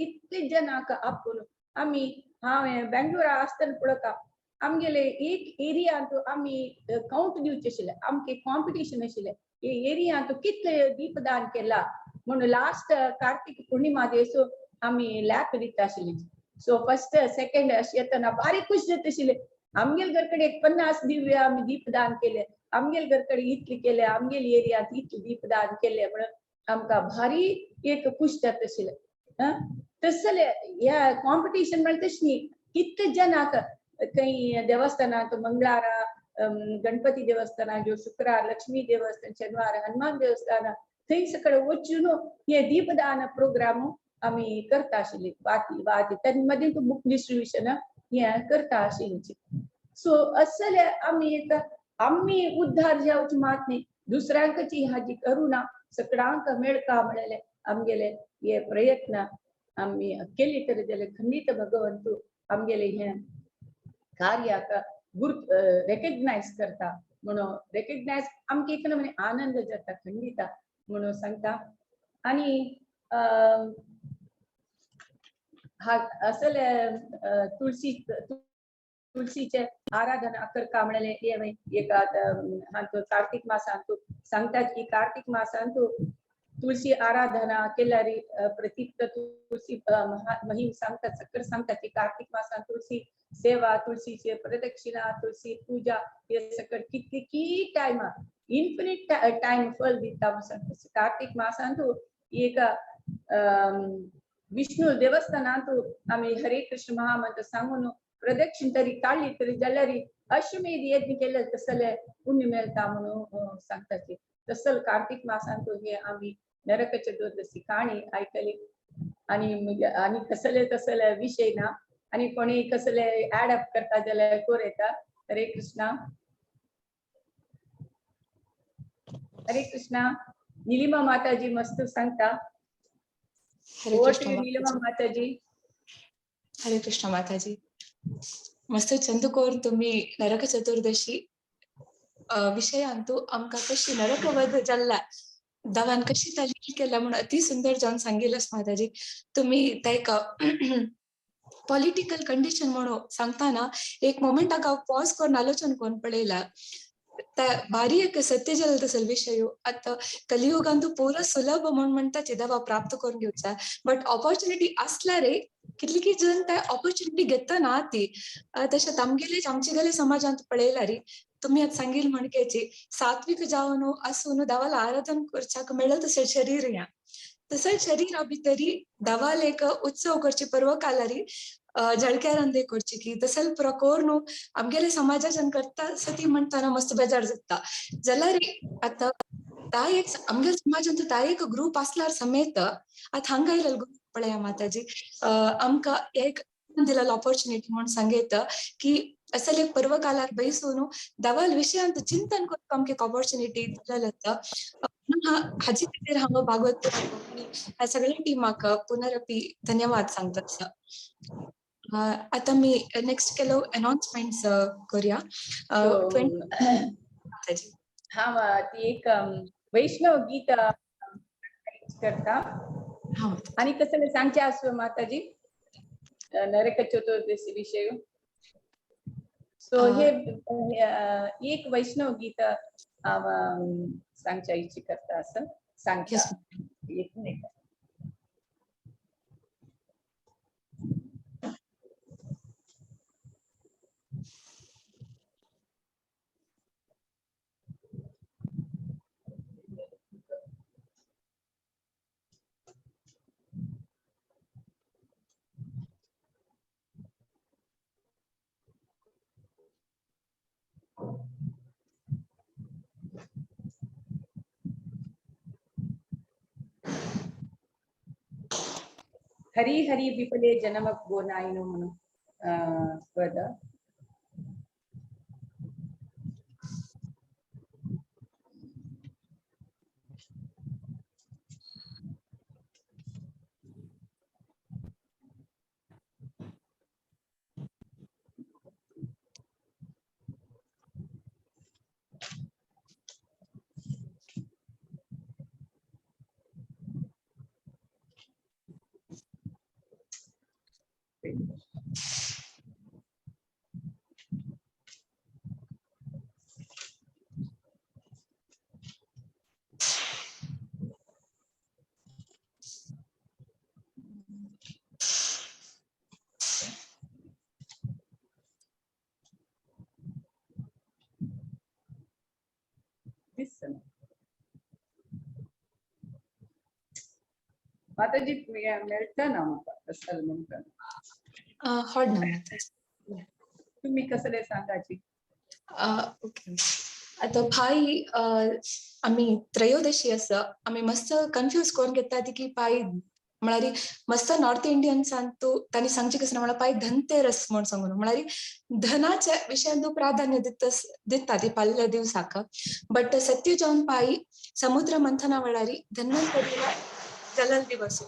इतले जनाक आपण आम्ही हांवें बेंगलोर आसतना पळोवता आमगेले एक एरियांत आम्ही काउंट दिवचे आशिल्ले आमके कॉम्पिटिशन आशिल्ले हे एरियांत कितले दीपदान केला म्हणून लास्ट कार्तिक पूर्णिमा दिस आम्ही लॅप दिता आशिल्ली सो फर्स्ट सेकंड अशी येतना बारीक खुश जाता आशिल्ले आमगेल घरकडे 50 दिव्य आम्ही दीपदान केले आमगेल घरकडे इतले केले आमगेल एरियांत इतले दीपदान केले म्हणून आमका भारी एक खुश जाता आशिल्ले तसले या कॉम्पिटिशन म्हणटा तशी कितले जनाक काही देवस्थानात मंगळारा गणपती देवस्थान जो शुक्रार लक्ष्मी देवस्थान शनिवार हनुमान देवस्थान थंय सकळ वचून हे दीपदान प्रोग्राम आम्ही करता आशिल्ले वाती त्यामध्ये तो बुक डिस्ट्रीब्युशन हे करता आशिल्ली सो असले आम्ही उद्धार जावची मात नाही दुसऱ्यांची हाजी करुणा सगळ्यांक मेळका म्हणाले आमगेले हे प्रयत्न आम्ही केली तरी जाल्यार खंडित भगवंतू आमगेले हे कार्याक रेकग्नाइज करता म्हणून रेकग्नाइज आमके एक म्हणजे आनंद जाता खंडित म्हणून सांगता आणि हा असले तुळशीचे आराधना करता म्हणाले एक कार्तिक मासांत सांगतात की कार्तिक मासांत तुळशी आराधना केल्यारी प्रतीक तुळशी महिम सांगतात सकट सांगतात की कार्तिक मासांत तुळशी सेवा तुळशीची प्रदक्षिणा तुळशी पूजा हे सकट किती टाइम इन्फिनिट टाइम फल दिता कार्तिक मासांत एक विष्णू देवस्थानांत आम्ही हरे कृष्ण महामंत्र सांगून प्रदक्षिण तरी काढली तरी जाल्यार अश्वमेध यज्ञ केले तसले पुण्य मेळटा म्हणून सांगतात तसल कार्तिक मासांत हे आम्ही नरक चतुर्दशी काणी ऐकली आणि कसले तसले विषय ना आणि कोणी कसले ऍड अप करता जाल्यार कोर येता हरे कृष्णा निलिमा माताजी मस्त सांगता निलिमा माताजी हरे कृष्ण माताजी मस्त चंद करून तुम्ही नरक चतुर्दशी विषय अंतू आमका कशी नरक वध जाल्ला दवान कशी तालील केला म्हणून अति सुंदर जाऊन सांगितलंस माताजी तुम्ही त्या पॉलिटिकल कंडिशन म्हणून सांगताना एक मोमेंट हांव पॉज करून आलोचन कोण पळयला भारी एक सत्य जल तसल विषय आता कलियुगांतू पूर्ण सुलभ म्हणता दवा प्राप्त करून घेवचा बट ऑपॉर्च्युनिटी असला रे कितली जण त्या ऑपॉर्च्युनिटी घेता ना ती तशेंच आमगेले समाजांत पळयला रे तुम्ही आज सांगील म्हणकेची सात्विक जावन आसून देवाला आराधन करच्याक मेळत तसं शरीर या तसं शरीर भितरी देवाला एक उत्सव करची पर्व कालारी जळक्यारांदे करची की तसल प्रकोर न्हू आमगेले समाजाच्यान करता सती म्हणताना मस्त बेजार जाता जाल्यार आता एक आमगेल्या समाजांत ता एक ग्रुप असल्यार समेत आता हांगा इल्लो ग्रुप पळया माताजी आमकां एक दिलेलो ऑपॉर्च्युनिटी म्हणून सांगेत की असल एक पर्व कालार बैसून देवाल विशयांत चिंतन करपाक आमकां एक ऑपॉर्च्युनिटी दिलेलो हाजी खातीर हांव भागवत ह्या सगळ्या टिमाक पुनरपी धन्यवाद सांगता आता मी नेक्स्ट केलो अनाउन्समेंट्स करूया हा ती एक वैष्णव गीत करता आणि कसं सांगचे असो माताजी नरक चतुर्दशी विषय सो हे एक वैष्णव गीत सांगच्या इच्छी करता असं सांगता एक मिनिट हरी हरी विफले जन्म गोनाईनो म्हणून पद. माताजी मेळतं ना म्हाका कसं म्हणतात हॉड ना माताजी. तुम्ही कसले सांगाची. ओके. आता पायी आम्ही त्रयोदशी असं आम्ही मस्त कन्फ्यूज करून घेतात की पायी म्हळ्यार मस्त नॉर्थ इंडियन्सांतू तांणी सांगचे कसं म्हळ्यार पायी धनतेरस म्हूण सांगून म्हळ्यार धनाच्या विशयांतू प्राधान्य दिता ती पाल्ल्या दिवसाक. बट सत्य जावन पायी समुद्र मंथना वेळारी धन्वंतरीला जलल दिवस.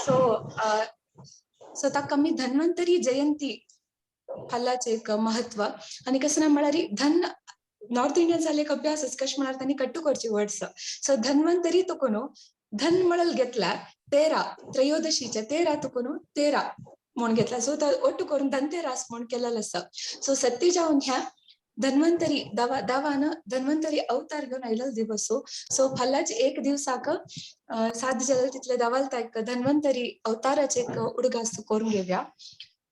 सो ताका आमी धन्वंतरी जयंती हालाचे एक महत्व. आणि कसं ना म्हळ्यार धन नॉर्थ इंडियन जाले एक अभ्यासच कश म्हळ्यार तांणी कट्टू करची वर्ड्स. सो धन्वंतरी तुकून धन म्हळल घेतला 13 त्रयोदशीच्या 13 तुकून 13 म्हूण घेतला. सो ಒಟ್ಟು करून धनतेरस म्हूण केलेलं आसा. सो सत्य जावन ह्या धन्वंतरी दावान धन्वंतरी अवतार घेऊन आयलेलो दिवस. सो फाल्याच एक दिवसाक साध्य जालें तितले दावालता एक धन्वंतरी अवताराचे एक उडगास करून घेवया.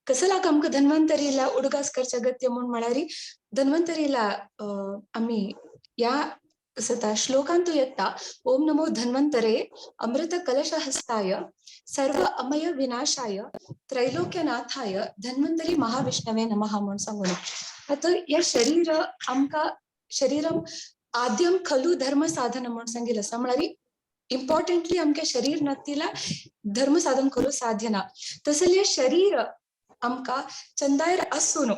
कसं लागा आमकां धन्वंतरीला उडगास करचे अगत्य म्हणून म्हळ्यार धन्वंतरीला आम्ही या श्लोकांतू येता ओम नमो धन्वंतरे अमृत कलश हस्ताय सर्व अमय विनाशाय त्रैलोक्यनाथाय धन्वंतरी महाविष्णवे नमः म्हणून सांगून. आता या शरीर आमकां शरीरम आद्यम खलु धर्म साधन म्हणून सांगितलं आसा. म्हळ्यार इम्पॉर्टंटली आमगे शरीर नसतिला धर्म साधन करू साध्य ना. तसले शरीर आमकां चंदायर आसून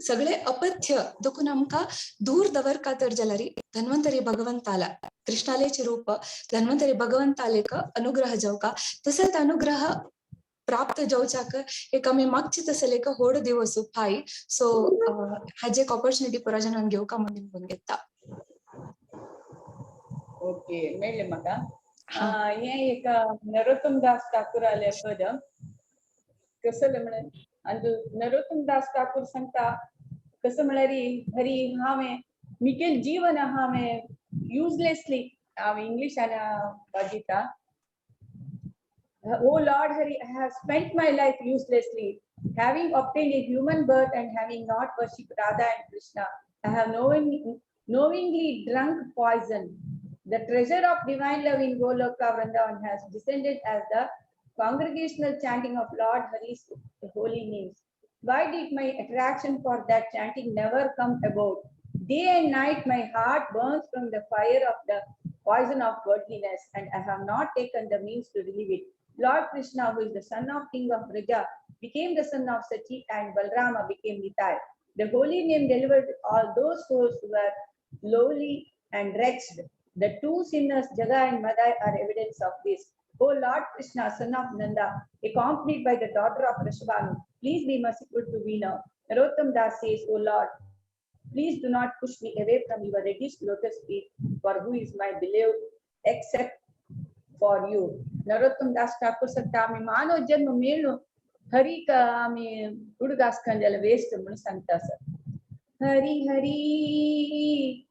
सगळे अपथ्य देखून आमकां दूर दवरका तर जाल्यार धन्वंतरी भगवंताला कृष्णालेचे रूप धन्वंतरी भगवंतालेक अनुग्रह जावका. तसंच अनुग्रह प्राप्त जावच्याक एक आमी मागची तसले एक होड दिवस पायी. सो हाजी एक ऑपॉर्च्युनिटी पुराजनान घेवका म्हणून निवडून घेता. ओके मेळ्ळें म्हाका. हे एक नरोत्तम दास ठाकूर आले पद कसं म्हण आणि नरोत्तम दास ठाकूर सांगता कसं म्हळ्यार हरी हांवें मिकेल जीवन हांवें युजलेसली हांव इंग्लिशान वाजिता. Oh Lord Hari, I have spent my life uselessly, having obtained a human birth and having not worshipped Radha and Krishna. I have knowingly drunk poison. The treasure of divine love in Goloka Vrindavan has descended as the congregational chanting of Lord Hari's holy names. Why did my attraction for that chanting never come about? Day and night my heart burns from the fire of the poison of worldliness, and I have not taken the means to relieve it. Lord Krishna, who is the son of King of Braja, became the son of Sachi, and Balrama became Nitai. The holy name delivered all those souls who were lowly and wretched. The two sinners, Jaga and Madai, are evidence of this. O Lord Krishna, son of Nanda, accompanied by the daughter of Rishabhanu, please be merciful to me now. Narottam Das says, O Lord, please do not push me away from your reduced lotus feet, for who is my beloved except for you. Narottam Das Thakur सांगता आम्ही मानव जन्म मेळ्ळो हरी का आम्ही उडगास खांद्याला waste म्हणून सांगता sir. Hari Hari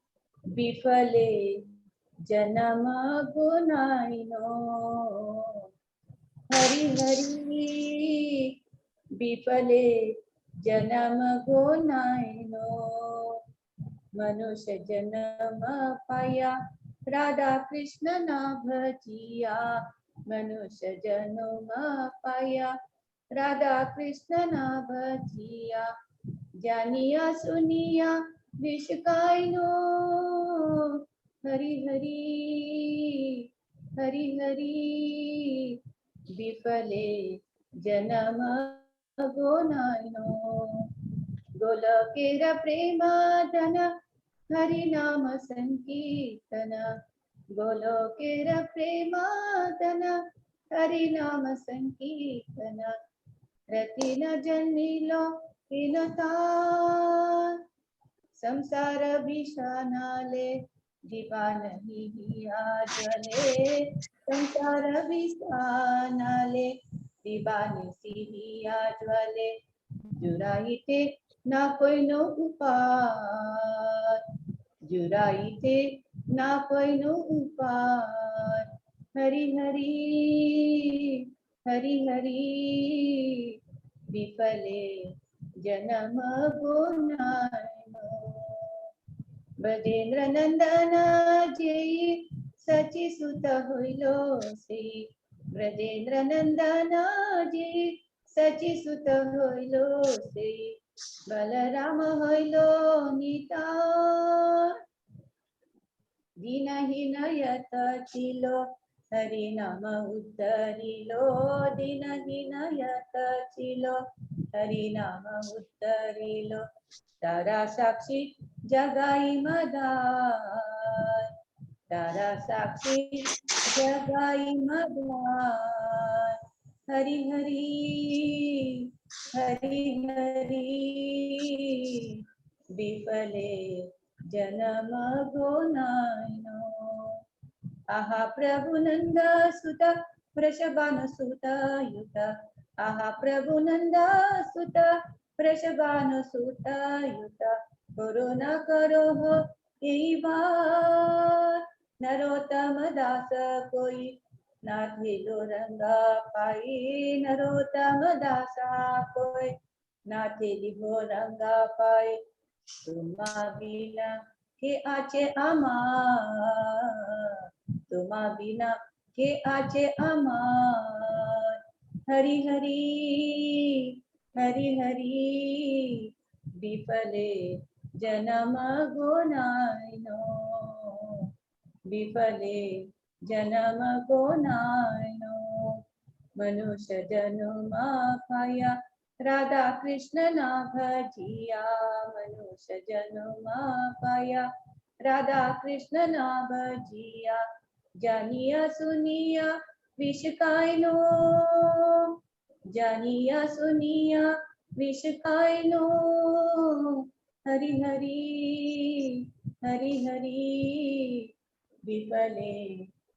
विफले जन्म गुणाईनो हरी हरी विफले जन्म गुणाईनो मनुष्य जन्म पाया राधा कृष्ण ना भजिया मनुष्य जन्म पाया राधा कृष्ण ना भजिया जानिया सुनिया विषकाइनो हरि हरि हरि हरि विफले जन्म गोनायनो गोलकेर प्रेमाधन हरिनाम संकीर्तन गोलकेर प्रेमाधन हरिनाम संकीर्तन रतिन जन्मिलो हिनता संसार विषानाले दीपा नहीं हिया ज्वले संसार विषानाले दीपा निहिया ज्वले जुराईते ना कोई नो उपाय जुराईते ना कोई नो उपाय हरि हरि हरि हरि विफले जन्म गोनायनो ब्रजेंद्र नंदन जय सचि सुत होइलो से ब्रजेंद्र नंदन जय सचि सुत होइलो से बलराम होइलो निताय दीनहीन यतचिलो हरि नाम उद्धरिलो दीनहीन यतचिलो हरि नाम उद्धरिलो तारा साक्षी जगाई मदाय तारा साक्षी जगाई मदाय हरि हरि हरि हरि विफले जन्म गोनायनो आहा प्रभु नंद सुत वृषभान सुत युत आहा प्रभु नंद सुत वृषभान सुत युत करुणा करो हो यही बार नरोत्तम दास कोई नाथिलो रंगा पाई नरोत्तम दासा कोई नाथिलो रंगा पाई तुम्हा बिना के आचे अमार तुम्हा बिना के आचे अमार हरि हरि हरि हरि विफले जन्म गोनायनो विफले जन्म गोनायनो मनुष्य जन्म पाया राधा कृष्ण ना भजिया मनुष्य जन्म पाया राधा कृष्ण ना भजिया जानिया सुनिया विष कायनो जानिया सुनिया विष कायनो हरि हरि हरि हरि विफले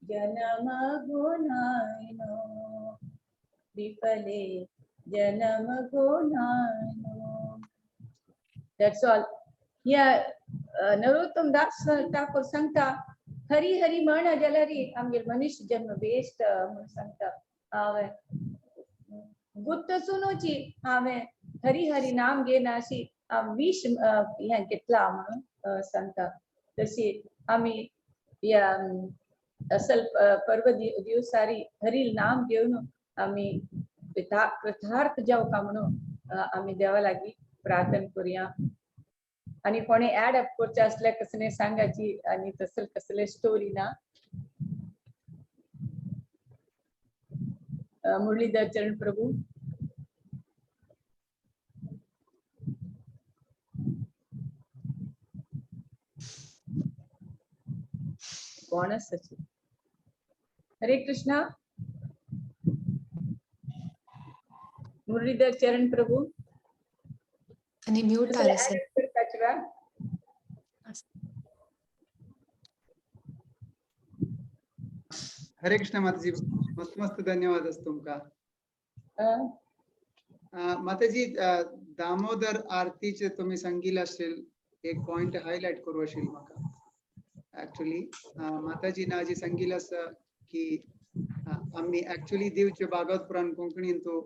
जन्म गोनायनो विफले जन्म गोनायनो. That's all. Yeah, Narottam Das Thakur Sankta Hari Hari Mana Jalari Amir Manish Janma Based Sankta Ave Gutta Sunochi Ave Hari Hari Nam Genasi Vish Yan Ketla Sankta Tasi Ami Ya Asal Parva Diusari Haril Nam Gevno Ami कृतार्थ जाऊ का म्हणून आम्ही देवा लागी प्रार्थना करूया आणि कोणी ऍड अप करचे असल्या कसले सांगायची आणि तसल कसले स्टोरी ना मुरलीधर चरण प्रभु कोण सचिव हरे कृष्णा मुरलीधर चरण प्रभु आणि म्यूट आले सर. हरे कृष्ण माताजी मस्त मस्त धन्यवाद तुमका. माताजी दामोदर आरतीचे तुम्ही सांगितले असेल एक पॉइंट हायलाइट करू असेल म्हाका ऍक्च्युअली माताजी ना जी सांगितलं असं की आम्ही ऍक्च्युअली देवचे भागवत पुराण कोंकणीन तो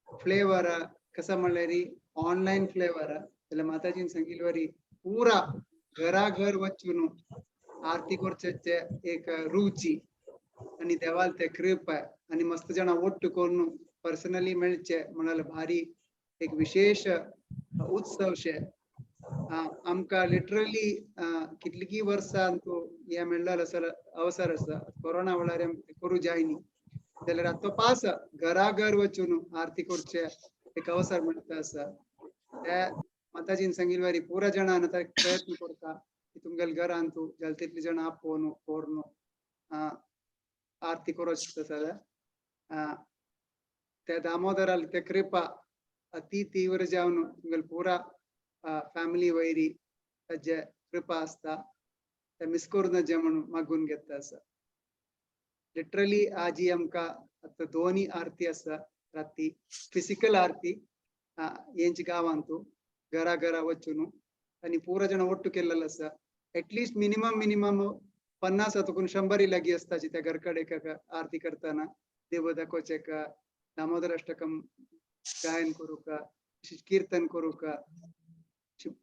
फ्लेवर कसा म्हणल्यारी ऑनलाइन फ्लेवर એટલે માતાજીને સંગીલવારી પૂરા ઘર વચ્ચું આરતી કરचे एक रुची आणि देवाल ते कृपा आणि मस्त जण ಒಟ್ಟು कोण पर्सनली मिळचे म्हणाले भारी एक विशेष उत्सव शे आमका लिटरली कितलीकी वर्सां तो या मेळ्ळालो अवसर आसा कोरोना वेळार करू जायनी जाल्यार तो पास घराघर वचून आरती करचे एक अवसर म्हणटा आसा त्या माताजीन सांगिल्ले पुरा जणांना प्रयत्न करता की तुमगेल घरान तू जाल तितली जण आपोवन कोरून आरती करोच जाल्यार त्या दामोदराल त्या कृपा अति तीव्र जावन तुमगेल पुरा फॅमिली वैरी ताजे कृपा आसता ते मिस करून जे म्हणून मागून घेता आसा लिटरली आजी आमकां आतां दोन्ही आरती आसा राती फिजिकल आरती हेंच गांवांत घरा घरा वचून आनी पुरा जण ಒಟ್ಟು केल्लेलो आसा एटलीस्ट मिनिमम 50 हातून 100 लागी असताची त्या घरकडे आरती करताना देव दाखोवचे का दामोदर अष्टकम गायन करू का कीर्तन करू का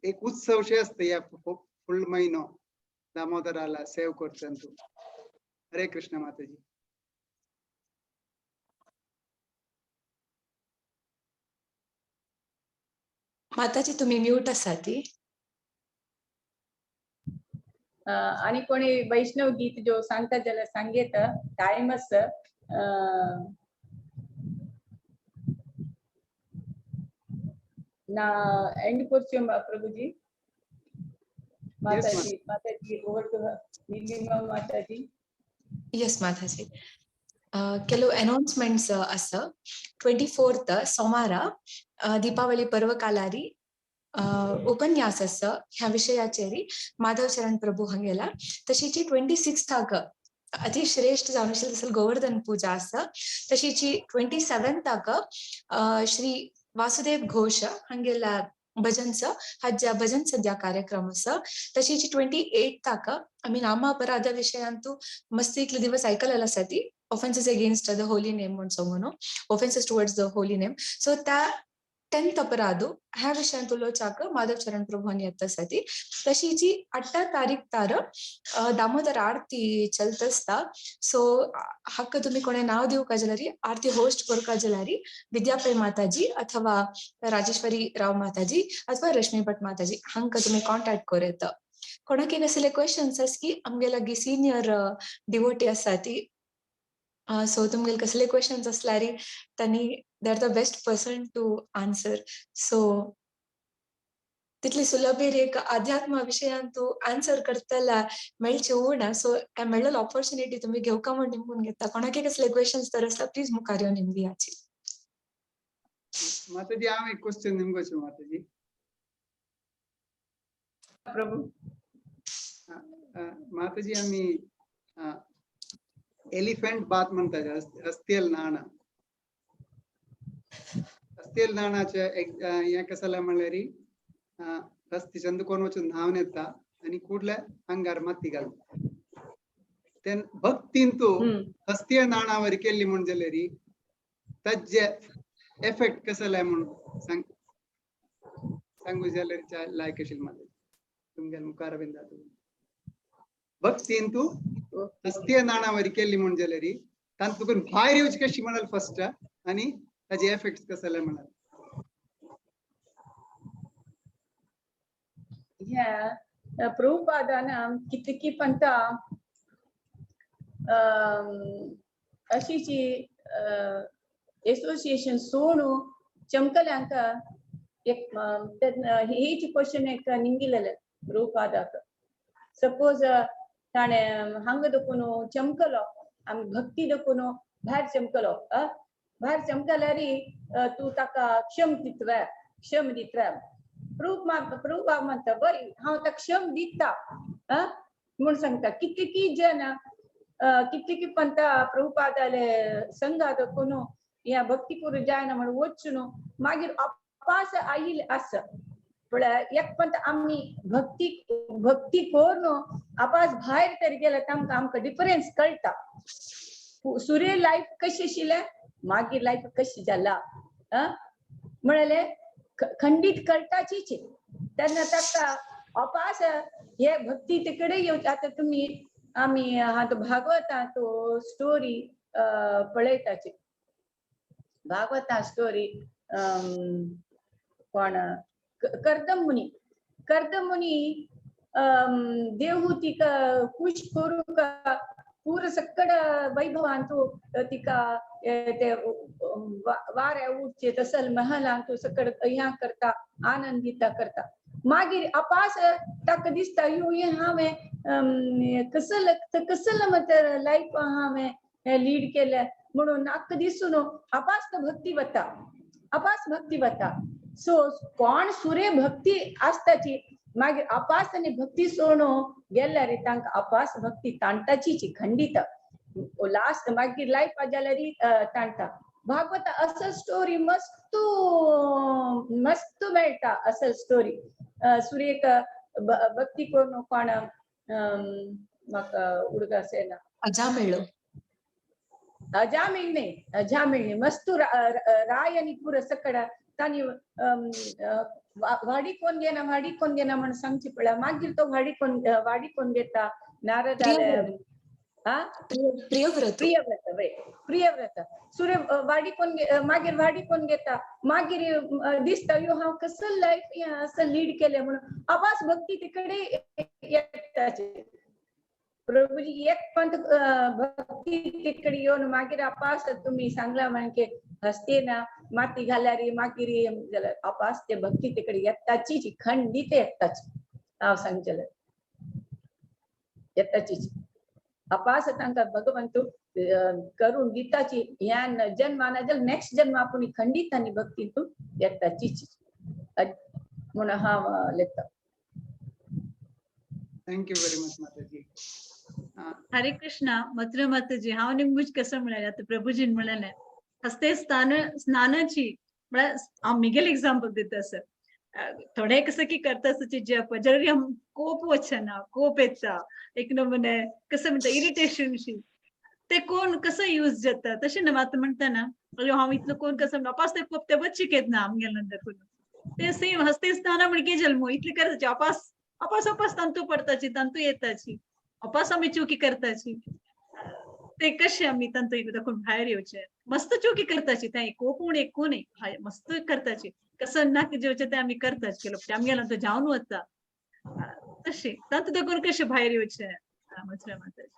एक उत्सव शे असतं या फुल महिनो दामोदराला सेव करतात हरे कृष्ण माताजी माताजी तुम्ही म्यूट आसा ती आणि कोणी वैष्णव गीत जो सांगता जाल्यार सांगेत टाइम आसा ना एंड करच्यो प्रभुजी माताजी माताजी ओवर टू मिनिमम माताजी यस माताजी ಕೆಲವು ಅನೌನ್ಸ್ಮೆಂಟ್ಸ್ ಅಸ 24th सोमार दीपावली पर्व कालारी उपन्यास ह्या विषयाचेरी माधव चरण प्रभू हांगेला तशीची 26th अति श्रेष्ठ जावन आशिल्ली गोवर्धन पूजा आसा तशीची 27th श्री वासुदेव घोष हांगेला भजनच हाज्या भजन सद्या कार्यक्रम आसा तशीची 28th आम्ही नामापराध विषयांतू मस्त इतले दिवस आयकलेला आसा ती offenses against the holy name म्हणून offenses towards the holy name so त्या 10th अपराधू ह्या विषयात उलोवचाक माधव चरण प्रभूनी येता आसा तशीची 8 तारीख तार दामोदर आरती चलत आसता सो हाका तुम्ही कोणे नाव दिवका जाल्यार आरती होस्ट करका जाल्यार विद्यापय माताजी अथवा राजेश्वरी राव माताजी अथवा रश्मी भट माताजी हांका तुम्ही कॉन्टॅक्ट करेत कोणाक कसले क्वेश्चन्स आस की आमगे लागी सिनियर डिवोटी आसा ती सो तुमगेल कसले क्वेश्चन्स असल्यार त्यांनी they are the best person to answer so तितली सुलभेर एक अध्यात्म विषयान तू आन्सर करतला मेळचे उडा सो ह्या मेळलेलो ऑपॉर्च्युनिटी तुम्ही घेवका म्हण निमून घेता कोणाके कसले क्वेश्चन्स तर आसता प्लीज मुखार येवन निमवियाची माताजी हांव एक क्वेश्चन निमगोचे माताजी प्रभू माताजी आम्ही एलिफेंट बात म्हणतात हस्तेल नाणा हस्तेल नाणाचे हे कसला म्हणल्यार हस्ती चंदकोन वचून न्हावन येता आणि कुडले अंगार माती घालता तेन भक्तीन तू हस्तीय नाणावर केल्ली म्हण जाल्यार ताजे एफेक्ट कसला म्हण सांगू जाल्यार लायक आशिल्ली माताजी तुमगेल मुखार बिंदा भक्तीन तू हस्तीय नाणावर केल्ली म्हण जाल्यार तांतून भायर येवची कशी म्हणाल फर्स्ट आणि ताजे एफेक्ट कसले म्हणाल ह्या प्रभुपादान कितकी पंता अशीची एसोसिएशन सोडू चमकल्यांक एक हेच क्वेश्चन एक निंगिलेले प्रभुपादाक सपोज ताणे हांग दकुन चमकलो आमी भक्ती दकुन भायर चमकलो भायर चमकल्यार तू ताका क्षम दितवे प्रभुपाद म्हणटा बरी हांव ताका क्षम दिता म्हूण सांगता कितकी जन कितकी पंत प्रभुपादाले संघा दकुन या भक्ती करू जायना म्हण वचून मागीर अपास आयिल्ले आसा म्हळ्यार एक पंत आमी भक्ती करून आपास भायर तरी गेले तांकां आमकां डिफरन्स कळटा सुरे लायफ कशी आशिल्ले मागीर लायफ कशी जाला म्हळ्यार खंडीत कळटाचीच तेन्ना ताका अपास हे भक्ती तिकडे येवचे आतां तुमी आमी भागवता तो स्टोरी पळयताची भागवता स्टोरी कोण कर्दम मुनी देवहूतीक खुश करूंक पूर सकड वैभवान तू तिका ते वाऱ्या उठचे तसल महलां तू सकड ह्या करता आनंदिता करता मागीर अपास ताक दिसता यू ये हांवें कसलं मत लाईफ हांवें लीड केलं म्हणून नाक दिसून अपास भक्ती वता सो कोण सुरे भक्ती आसताची मागीर अपास आणि भक्ती सोडून गेल्यार तांकां अपास भक्ती तांटाची खंडित लास्ट मागीर लाईफ जाल्यार तांटा भागवत असल स्टोरी मस्त मेळटा असल स्टोरी सुरेख भक्ती करून कोण म्हाका उडगा सेना अजामिळ अजामिळने मस्तू राय आणि पुर सकड तानी वाडी कोण गेना म्हणून सांगची पडला मागीर तो वाडी कोण घेता नारद प्रियव्रत प्रियव्रत सूर्य वाडी कोण घेता मागीर दिसता यो हांव कसं लाईफ असं लीड केले म्हणून आवाज भक्ती तिकडे येताचे प्रभूजी एक पंथ भक्ती तिकडे येऊन मागीर अपास तुम्ही सांगला म्हणजे हसते ना माती घाल्यारी मागीर अपास ते भक्ती तिकडे येताची खंडित येताची हांव सांगचें येताची अपास तांकां भगवंतू करून दिताची ह्या जन्माना जल नेक्स्ट जन्म आपण खंडित आणि भक्तीतून येताची म्हणून हांव लेता. थँक्यू व्हेरी मच माताजी. हरे कृष्णा मथुरा माताजी हांव निमूज कसं म्हळ्यार आता प्रभूजीन म्हळेलें हस्ते स्नानाची म्हळ्यार हांव मिगेल एग्जाम्पल दिता सर थोडे कसं की करता जप जर हम कोप वचना कोप येता एक नमुने कसं म्हणता इरिटेशन ते कोण कसं यूज जाता तशें ना आता म्हणटा ना हांव इतलो कोण कसं अपास ते कोप ते बच्ची घेत ना आमगे नंतर ते सेम हस्ते स्नाना म्हणजे जल्म इतले करताचे अपास तांतू पडताची तांतू येताची अपास आम्ही चुकी करताची ते कशे आम्ही तांतू दाखवून भायर येवचे मस्त चुकी करताची ते कोपूण एक कोण मस्त करताची कसं ना जेवचे ते आम्ही करताच केलो आमगे तो जावन वता तशें तांतू दाखवून कशे भायर येवचे मथुरा माताजी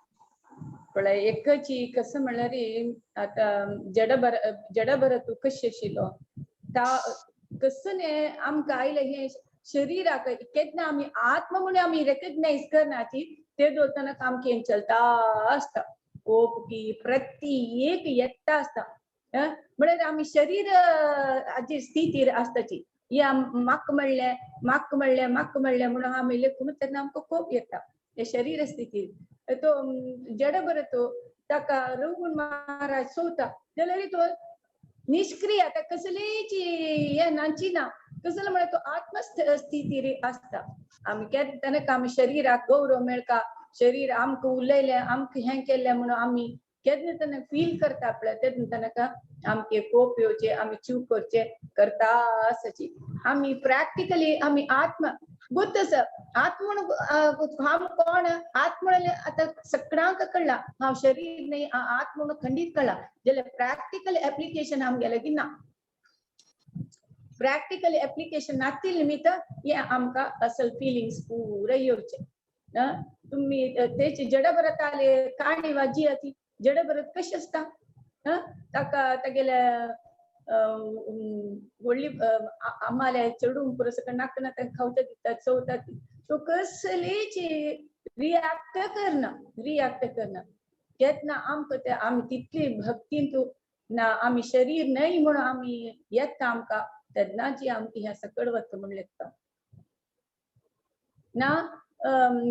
पण एकची कसं म्हणल्यार आता जडभर तू कशें आशिल्लो कसं ने आमकां आयले हे शरीराक केन्ना आमी आत्मा म्हणून आमी रेकग्नायज करनाची ते दोताना काम केन चलता आसता कोप की प्रत्येक येता आसता म्हळ्यार आमी शरीर हाजी स्थिती आसताची या म्हाका म्हणलें म्हणून आमी लेखून तेन्ना आमकां खूप येता हे शरीर स्थिती तो जड बरं तो ताका रघुन महाराज सोवता जाल्यार तो निष्क्रिय आता कसलीची हे नाची ना कसलं म्हळ्यार तो आत्मस्थिती आसता आमी केन्ना आमी शरिराक गौरव मेळका शरीर आमकां उलयलें आमकां हें केलें म्हणून आमी केन्ना तेन्ना फील करता पळय तेन्ना ताका आमचे कोप येवचे आमी चूक करचे करता आसची आमी प्रॅक्टिकली आमी आत्मा बुद्ध आत्म हम कोण आत्म आता सगळ्यांक कळला हांव शरीर नाही आत्म खंडित कळला जाल्यार प्रॅक्टिकल एप्लिकेशन आमगे लागीं ना प्रॅक्टिकल एप्लिकेशन नातील निमित्त हे आमकां असल फिलिंग्स पुरे येवचे तुम्ही तेची जडभरत आले काणी वाजी ती जडभरत कशी असता ताका तागेले व्हडली आम्हाला चढून पुरस नाक नाक खावता दितात चवतात तो कसलीची रिॲक्ट करना केन्ना आमकां ते आमी तितली भक्तीन तू ना आमी शरीर नाही म्हणून आमी येता आमकां तेन्नाची आमची ह्या सकड वता म्हण लेखता ना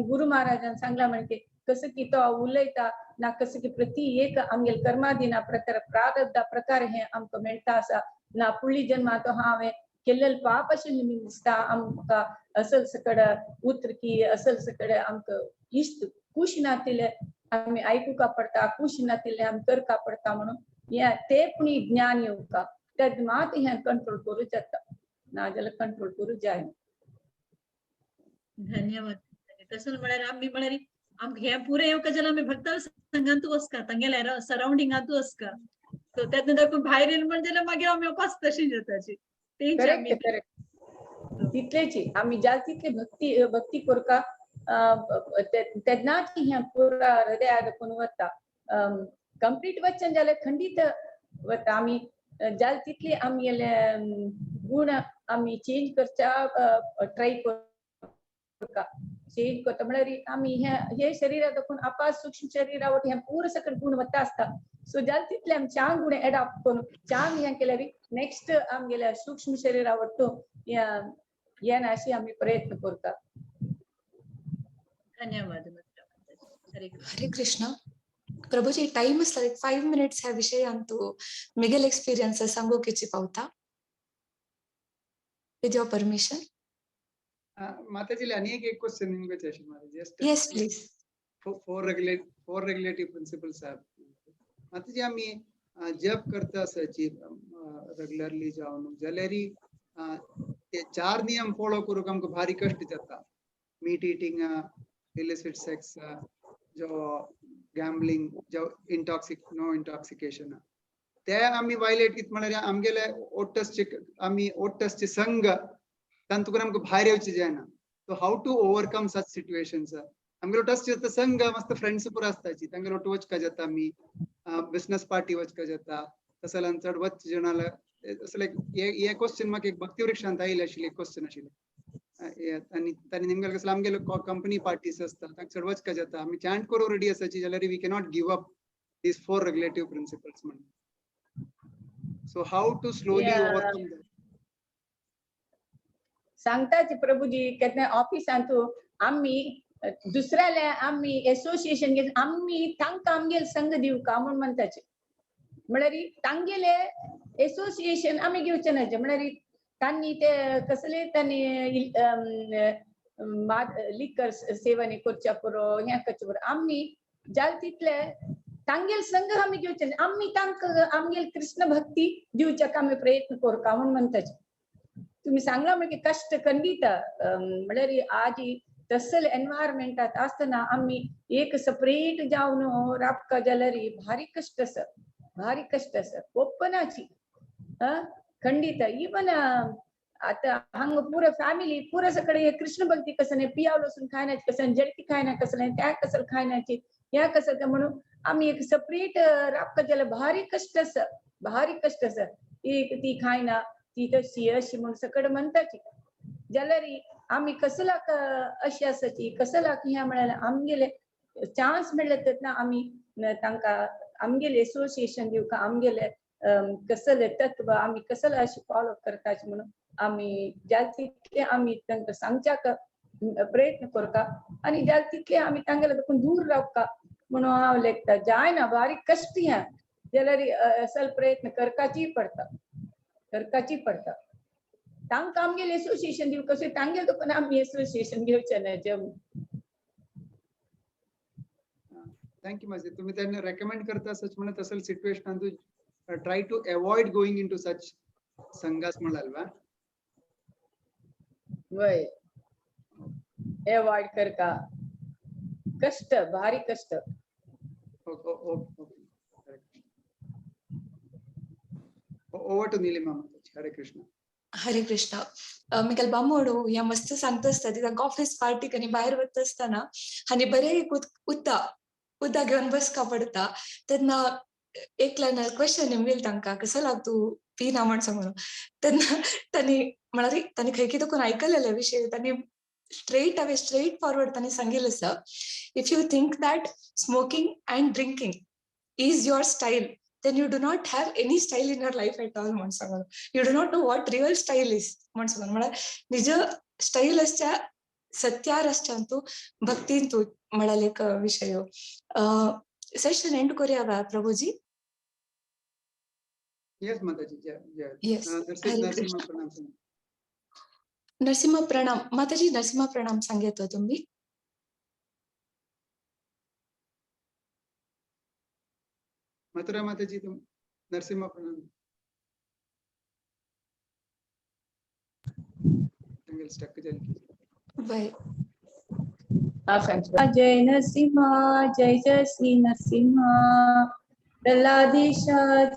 गुरु महाराजान सांगला म्हणजे कसं की तो उलयता ना कसं की प्रति एक आमगे कर्मादिना प्रकार प्रारब्धा प्रकार हे आमकां मेळटा आसा ना फुडली जन्मा तो हांवें केल्लें पाप अशें निमित्त दिसता आमकां असल सकड उतर की असल सकड आमकां इश्ट खुश नातिले आमी आयकुका पडटा खुश नातिले आमी करका पडटा म्हणून हे ते पुणी ज्ञान येवका तेद मात हें कंट्रोल करूं जाता नाजाल्यार कंट्रोल करूं जायना. धन्यवाद तसं म्हळ्यार आमी म्हळ्यार आमकां हे पुरे येवका जाल्यार आमी भक्ता संघांतू वचका तांगेल्या सराउंडिंगांतू वचका सो तेन्ना देखून भायर येयले म्हणजे जाल्यार मागीर आमी वपास तशी जाताची तितलेची आमी ज्या तितली भक्ती करका तेन्नाच हें पुरा हृदयात कोण वता कंप्लीट वचन जाल्यार खंडीत वत आम्ही जाल तितले आम्ही गुण आम्ही चेंज करचा ट्राय करता चेंज करता म्हळ्यार आम्ही हे शरीरात देखून आपास सूक्ष्म शरीरावर हे पूर्ण सकट गुणवत्ता असता सो जाल तितले आमी चांग गुण एडॉप्ट करून चांग हे केल्यार नेक्स्ट आमगेल्या सूक्ष्म शरीरावर तो येन अशी आम्ही प्रयत्न करता धन्यवाद हरे कृष्ण. हरे कृष्ण. प्रभुजी टाइम असला 5 minutes ह्या विषयांतू मिगेल एक्सपीरियन्स सांगू किची पावता विथ योर परमिशन. माताजी आणि एक क्वेश्चन निमगे चेशन मारे just yes please. Four regulative principles Mataji आम्ही जप करता असाची रेग्युलरली जावन जाल्यारी ते 4 नियम फॉलो करूक आमकां भारी कष्ट जाता. मीट इटिंग, illicit सेक्स, जो गॅम्बलिंग, जो नो इंटॉक्सिकेशन ते आम्ही वायलेट कित म्हळ्यार आमगेले ओट्टसचे संघ तांतून आमकां भायर येवचे जायना. So how to overcome such situations आमगेलो टस्ट संघ मस्त फ्रेंड्स पुरो आसताची तांगेलो वचका जाता आमी बिजनेस पार्टी वचका जाता तसले चड वच जणाल लायक हे क्वेश्चन म्हाका एक भक्ती वृक्षांत आयिल्ले आशिल्ले क्वेश्चन आशिल्ले आनी ताणी निमगेले कसले आमगेलो कंपनी पार्टीज आसता तांकां चड वचका जाता आमी चॅन्ट करूं रेडी आसाची जाल्यार we cannot give up these 4 regulative principles म्हणून. So how to slowly overcome that सांगताच प्रभुजी केन्ना ऑफिसांतू आम्ही दुसऱ्याले आम्ही एसोसिएशन घेत आम्ही तांकां आमगेले संघ दिवका म्हूण म्हणटाचे म्हळ्यार तांगेले एसोसिएशन आम्ही घेवचे न्हय म्हळ्यार तांणी ते कसले तांणी लिकर सेवन करच्या पुरो हे करचे पुरो आम्ही जाल तितले तांगेले संघ आम्ही घेवचे आम्ही तांकां आमगेले कृष्ण भक्ती दिवच्याक आम्ही प्रयत्न करता म्हूण म्हणटाचे. तुम्ही सांगला म्हणजे कष्ट खंडित म्हळ्यार आज तसल एनवायरमेंटात असतना आम्ही एक सेपरेट जावन राबका जाल्यार भारी कष्ट आसा ओपनाची खंडित इवन आता हांग पुरो फॅमिली पुरो सगळे कृष्ण भक्ती कसं पियाव लसून खायनाची कसं जडकी खायना कसं त्या कसं खायनाची ह्या कसं म्हणून आम्ही एक सेपरेट राबका जाल्यार भारी कष्ट आसा ती खायना ती तशी अशी म्हणून सकड म्हणटाची जाल्यार आम्ही कसलाक अशी आसाची कसलाक ह्या म्हळ्यार आमगेले चान्स मेळ्ळे तेन्ना आम्ही तांकां आमगेले एसोसिएशन दिवका आमगेले कसले तत्व आम्ही कसले अशी फॉलो करताचे म्हणून आम्ही ज्या तितले आम्ही तांकां सांगच्याक प्रयत्न करता आनी ज्या तितले आम्ही तांगेले देखून दूर रावका म्हणून हांव लेखता जायना भारी कश्ट ह्या जाल्यार असल प्रयत्न करपाची पडता तांकां आमगेले एसोसिएशन दिवं कशें तांगेले देखून आमी एसोसिएशन घेवचे न्हय जम. थँक्यू माजी तुम्ही त्यांना रेकमेंड करता सच म्हणत असेल situation try to avoid going into such संघास म्हणालवा वय अवॉइड करका कष्ट भारी कष्ट. ओवर टू नीलिमा माताजी. हरे कृष्ण. हरे कृष्ण. मिगेल बामोडू ह्या मस्त सांगता असता तिथं ऑफिस पार्टी कनी बाहेर वत असताना आणि बरे एक उद्दा घेऊन बसका पडता तेन्ना एक लायन क्वेश्चन निमगेल तांकां कसं लाग तू पिना म्हणसो म्हणून तेन्ना तांणी म्हळ्यार तांणी खंय कितें करून आयकलेले विशय तांणी स्ट्रेट फॉरवर्ड तांणी सांगिल्लें आसा if you think that smoking and drinking is your style then you do not have any style in your life at all म्हणसो you do not know what real style is म्हणसो म्हळ्यार निज style असच्या सत्यार असच्यांतू भक्तींतू म्हळ्यार एक विषय session end करूया प्रभुजी. Yes माताजी. Yes. Narasimha प्रणाम. नरसिंह प्रणाम माताजी. नरसिंह प्रणाम सांगितलं तुम्ही. मथुरा माताजी तुम नरसिंह प्रणाम. स्टक बाय. जय नरसिंह जय श्री नरसिंह प्रल्हादेश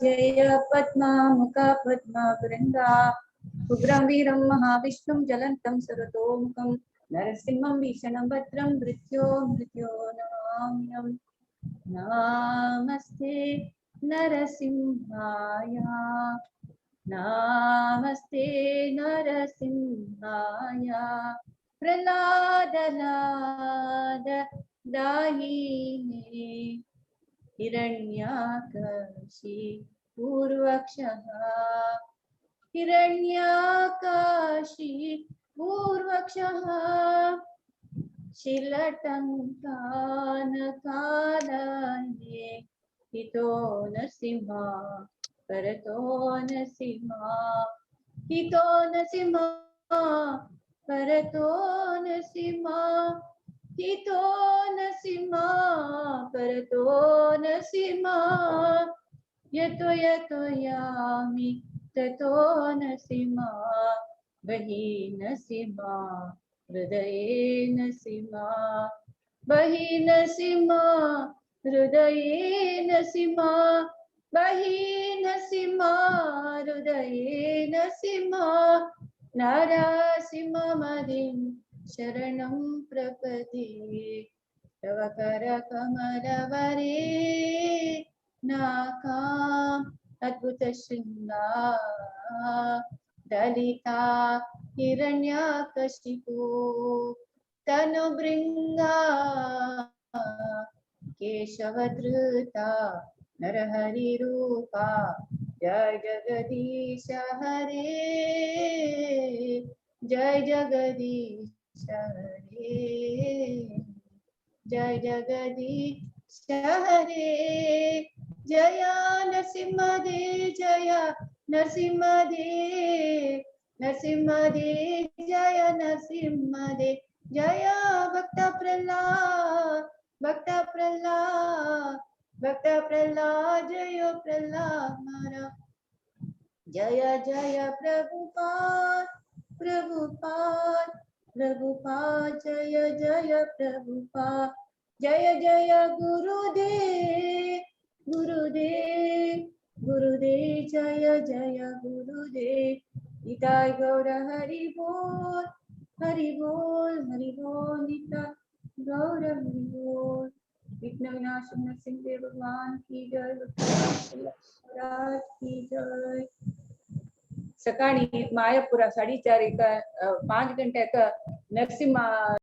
जय पद्मामुखा पद्मा वृंदा उग्रं वीरं महाविष्णुं ज्वलन्तं सर्वतोमुखं नरसिंहं भीषणं भद्रं मृत्यो नमाम्यहम्. नमस्ते नरसिंहाय नमस्ते नरसिंहाय प्रह्लादलाद दाहिने हिरण्याकशी पूर्वक्षः हिरण्याकाशी पूर्वक्षः शिलटङ्कानकालये हितो नरसिंहा परतो नरसिंहा हितो नरसिंहा परतो नरसिंहा हितो नरसिंहा परतो नरसिंहा यतो यतो यामि ततो नरसिंहा बहि नरसिंहा हृदये नरसिंहा बहि नरसिंहा हृदये नरसिंहा बहि नरसिंहा हृदये नरसिंहा नरसिंहमदिं शरणं प्रपदे तव करकमलवरे नाकाम् अद्भुतशृङ्गा दलिता हिरण्याकशिपु तनुभृङ्गा केशवधृता नरहरिरूपा जय जगदीश हरे जय जगदीश हरे जय जगदीश हरे जय नरसिंहदेव जय नरसिंहदेव नरसिंहदेव जय नरसिंहदेव जय भक्त प्रह्लाद भक्त प्रह्लाद भक्त प्रह्लाद जय प्रह्लाद महाराज जय जय प्रभुपाद प्रभुपाद प्रभुपाद जय जय प्रभुपाद जय जय गुरुदेव गुरुदेव गुरुदेव जय जय गुरुदेव निताय गौर हरि बोल हरि बोल हरि बोल निताय गौर हरि बोल विघ्न विनाशक नरसिंह भगवान की जय महाराज की जय सकाळी मायापुरा 4:30 5 घंट्याक नरसिंह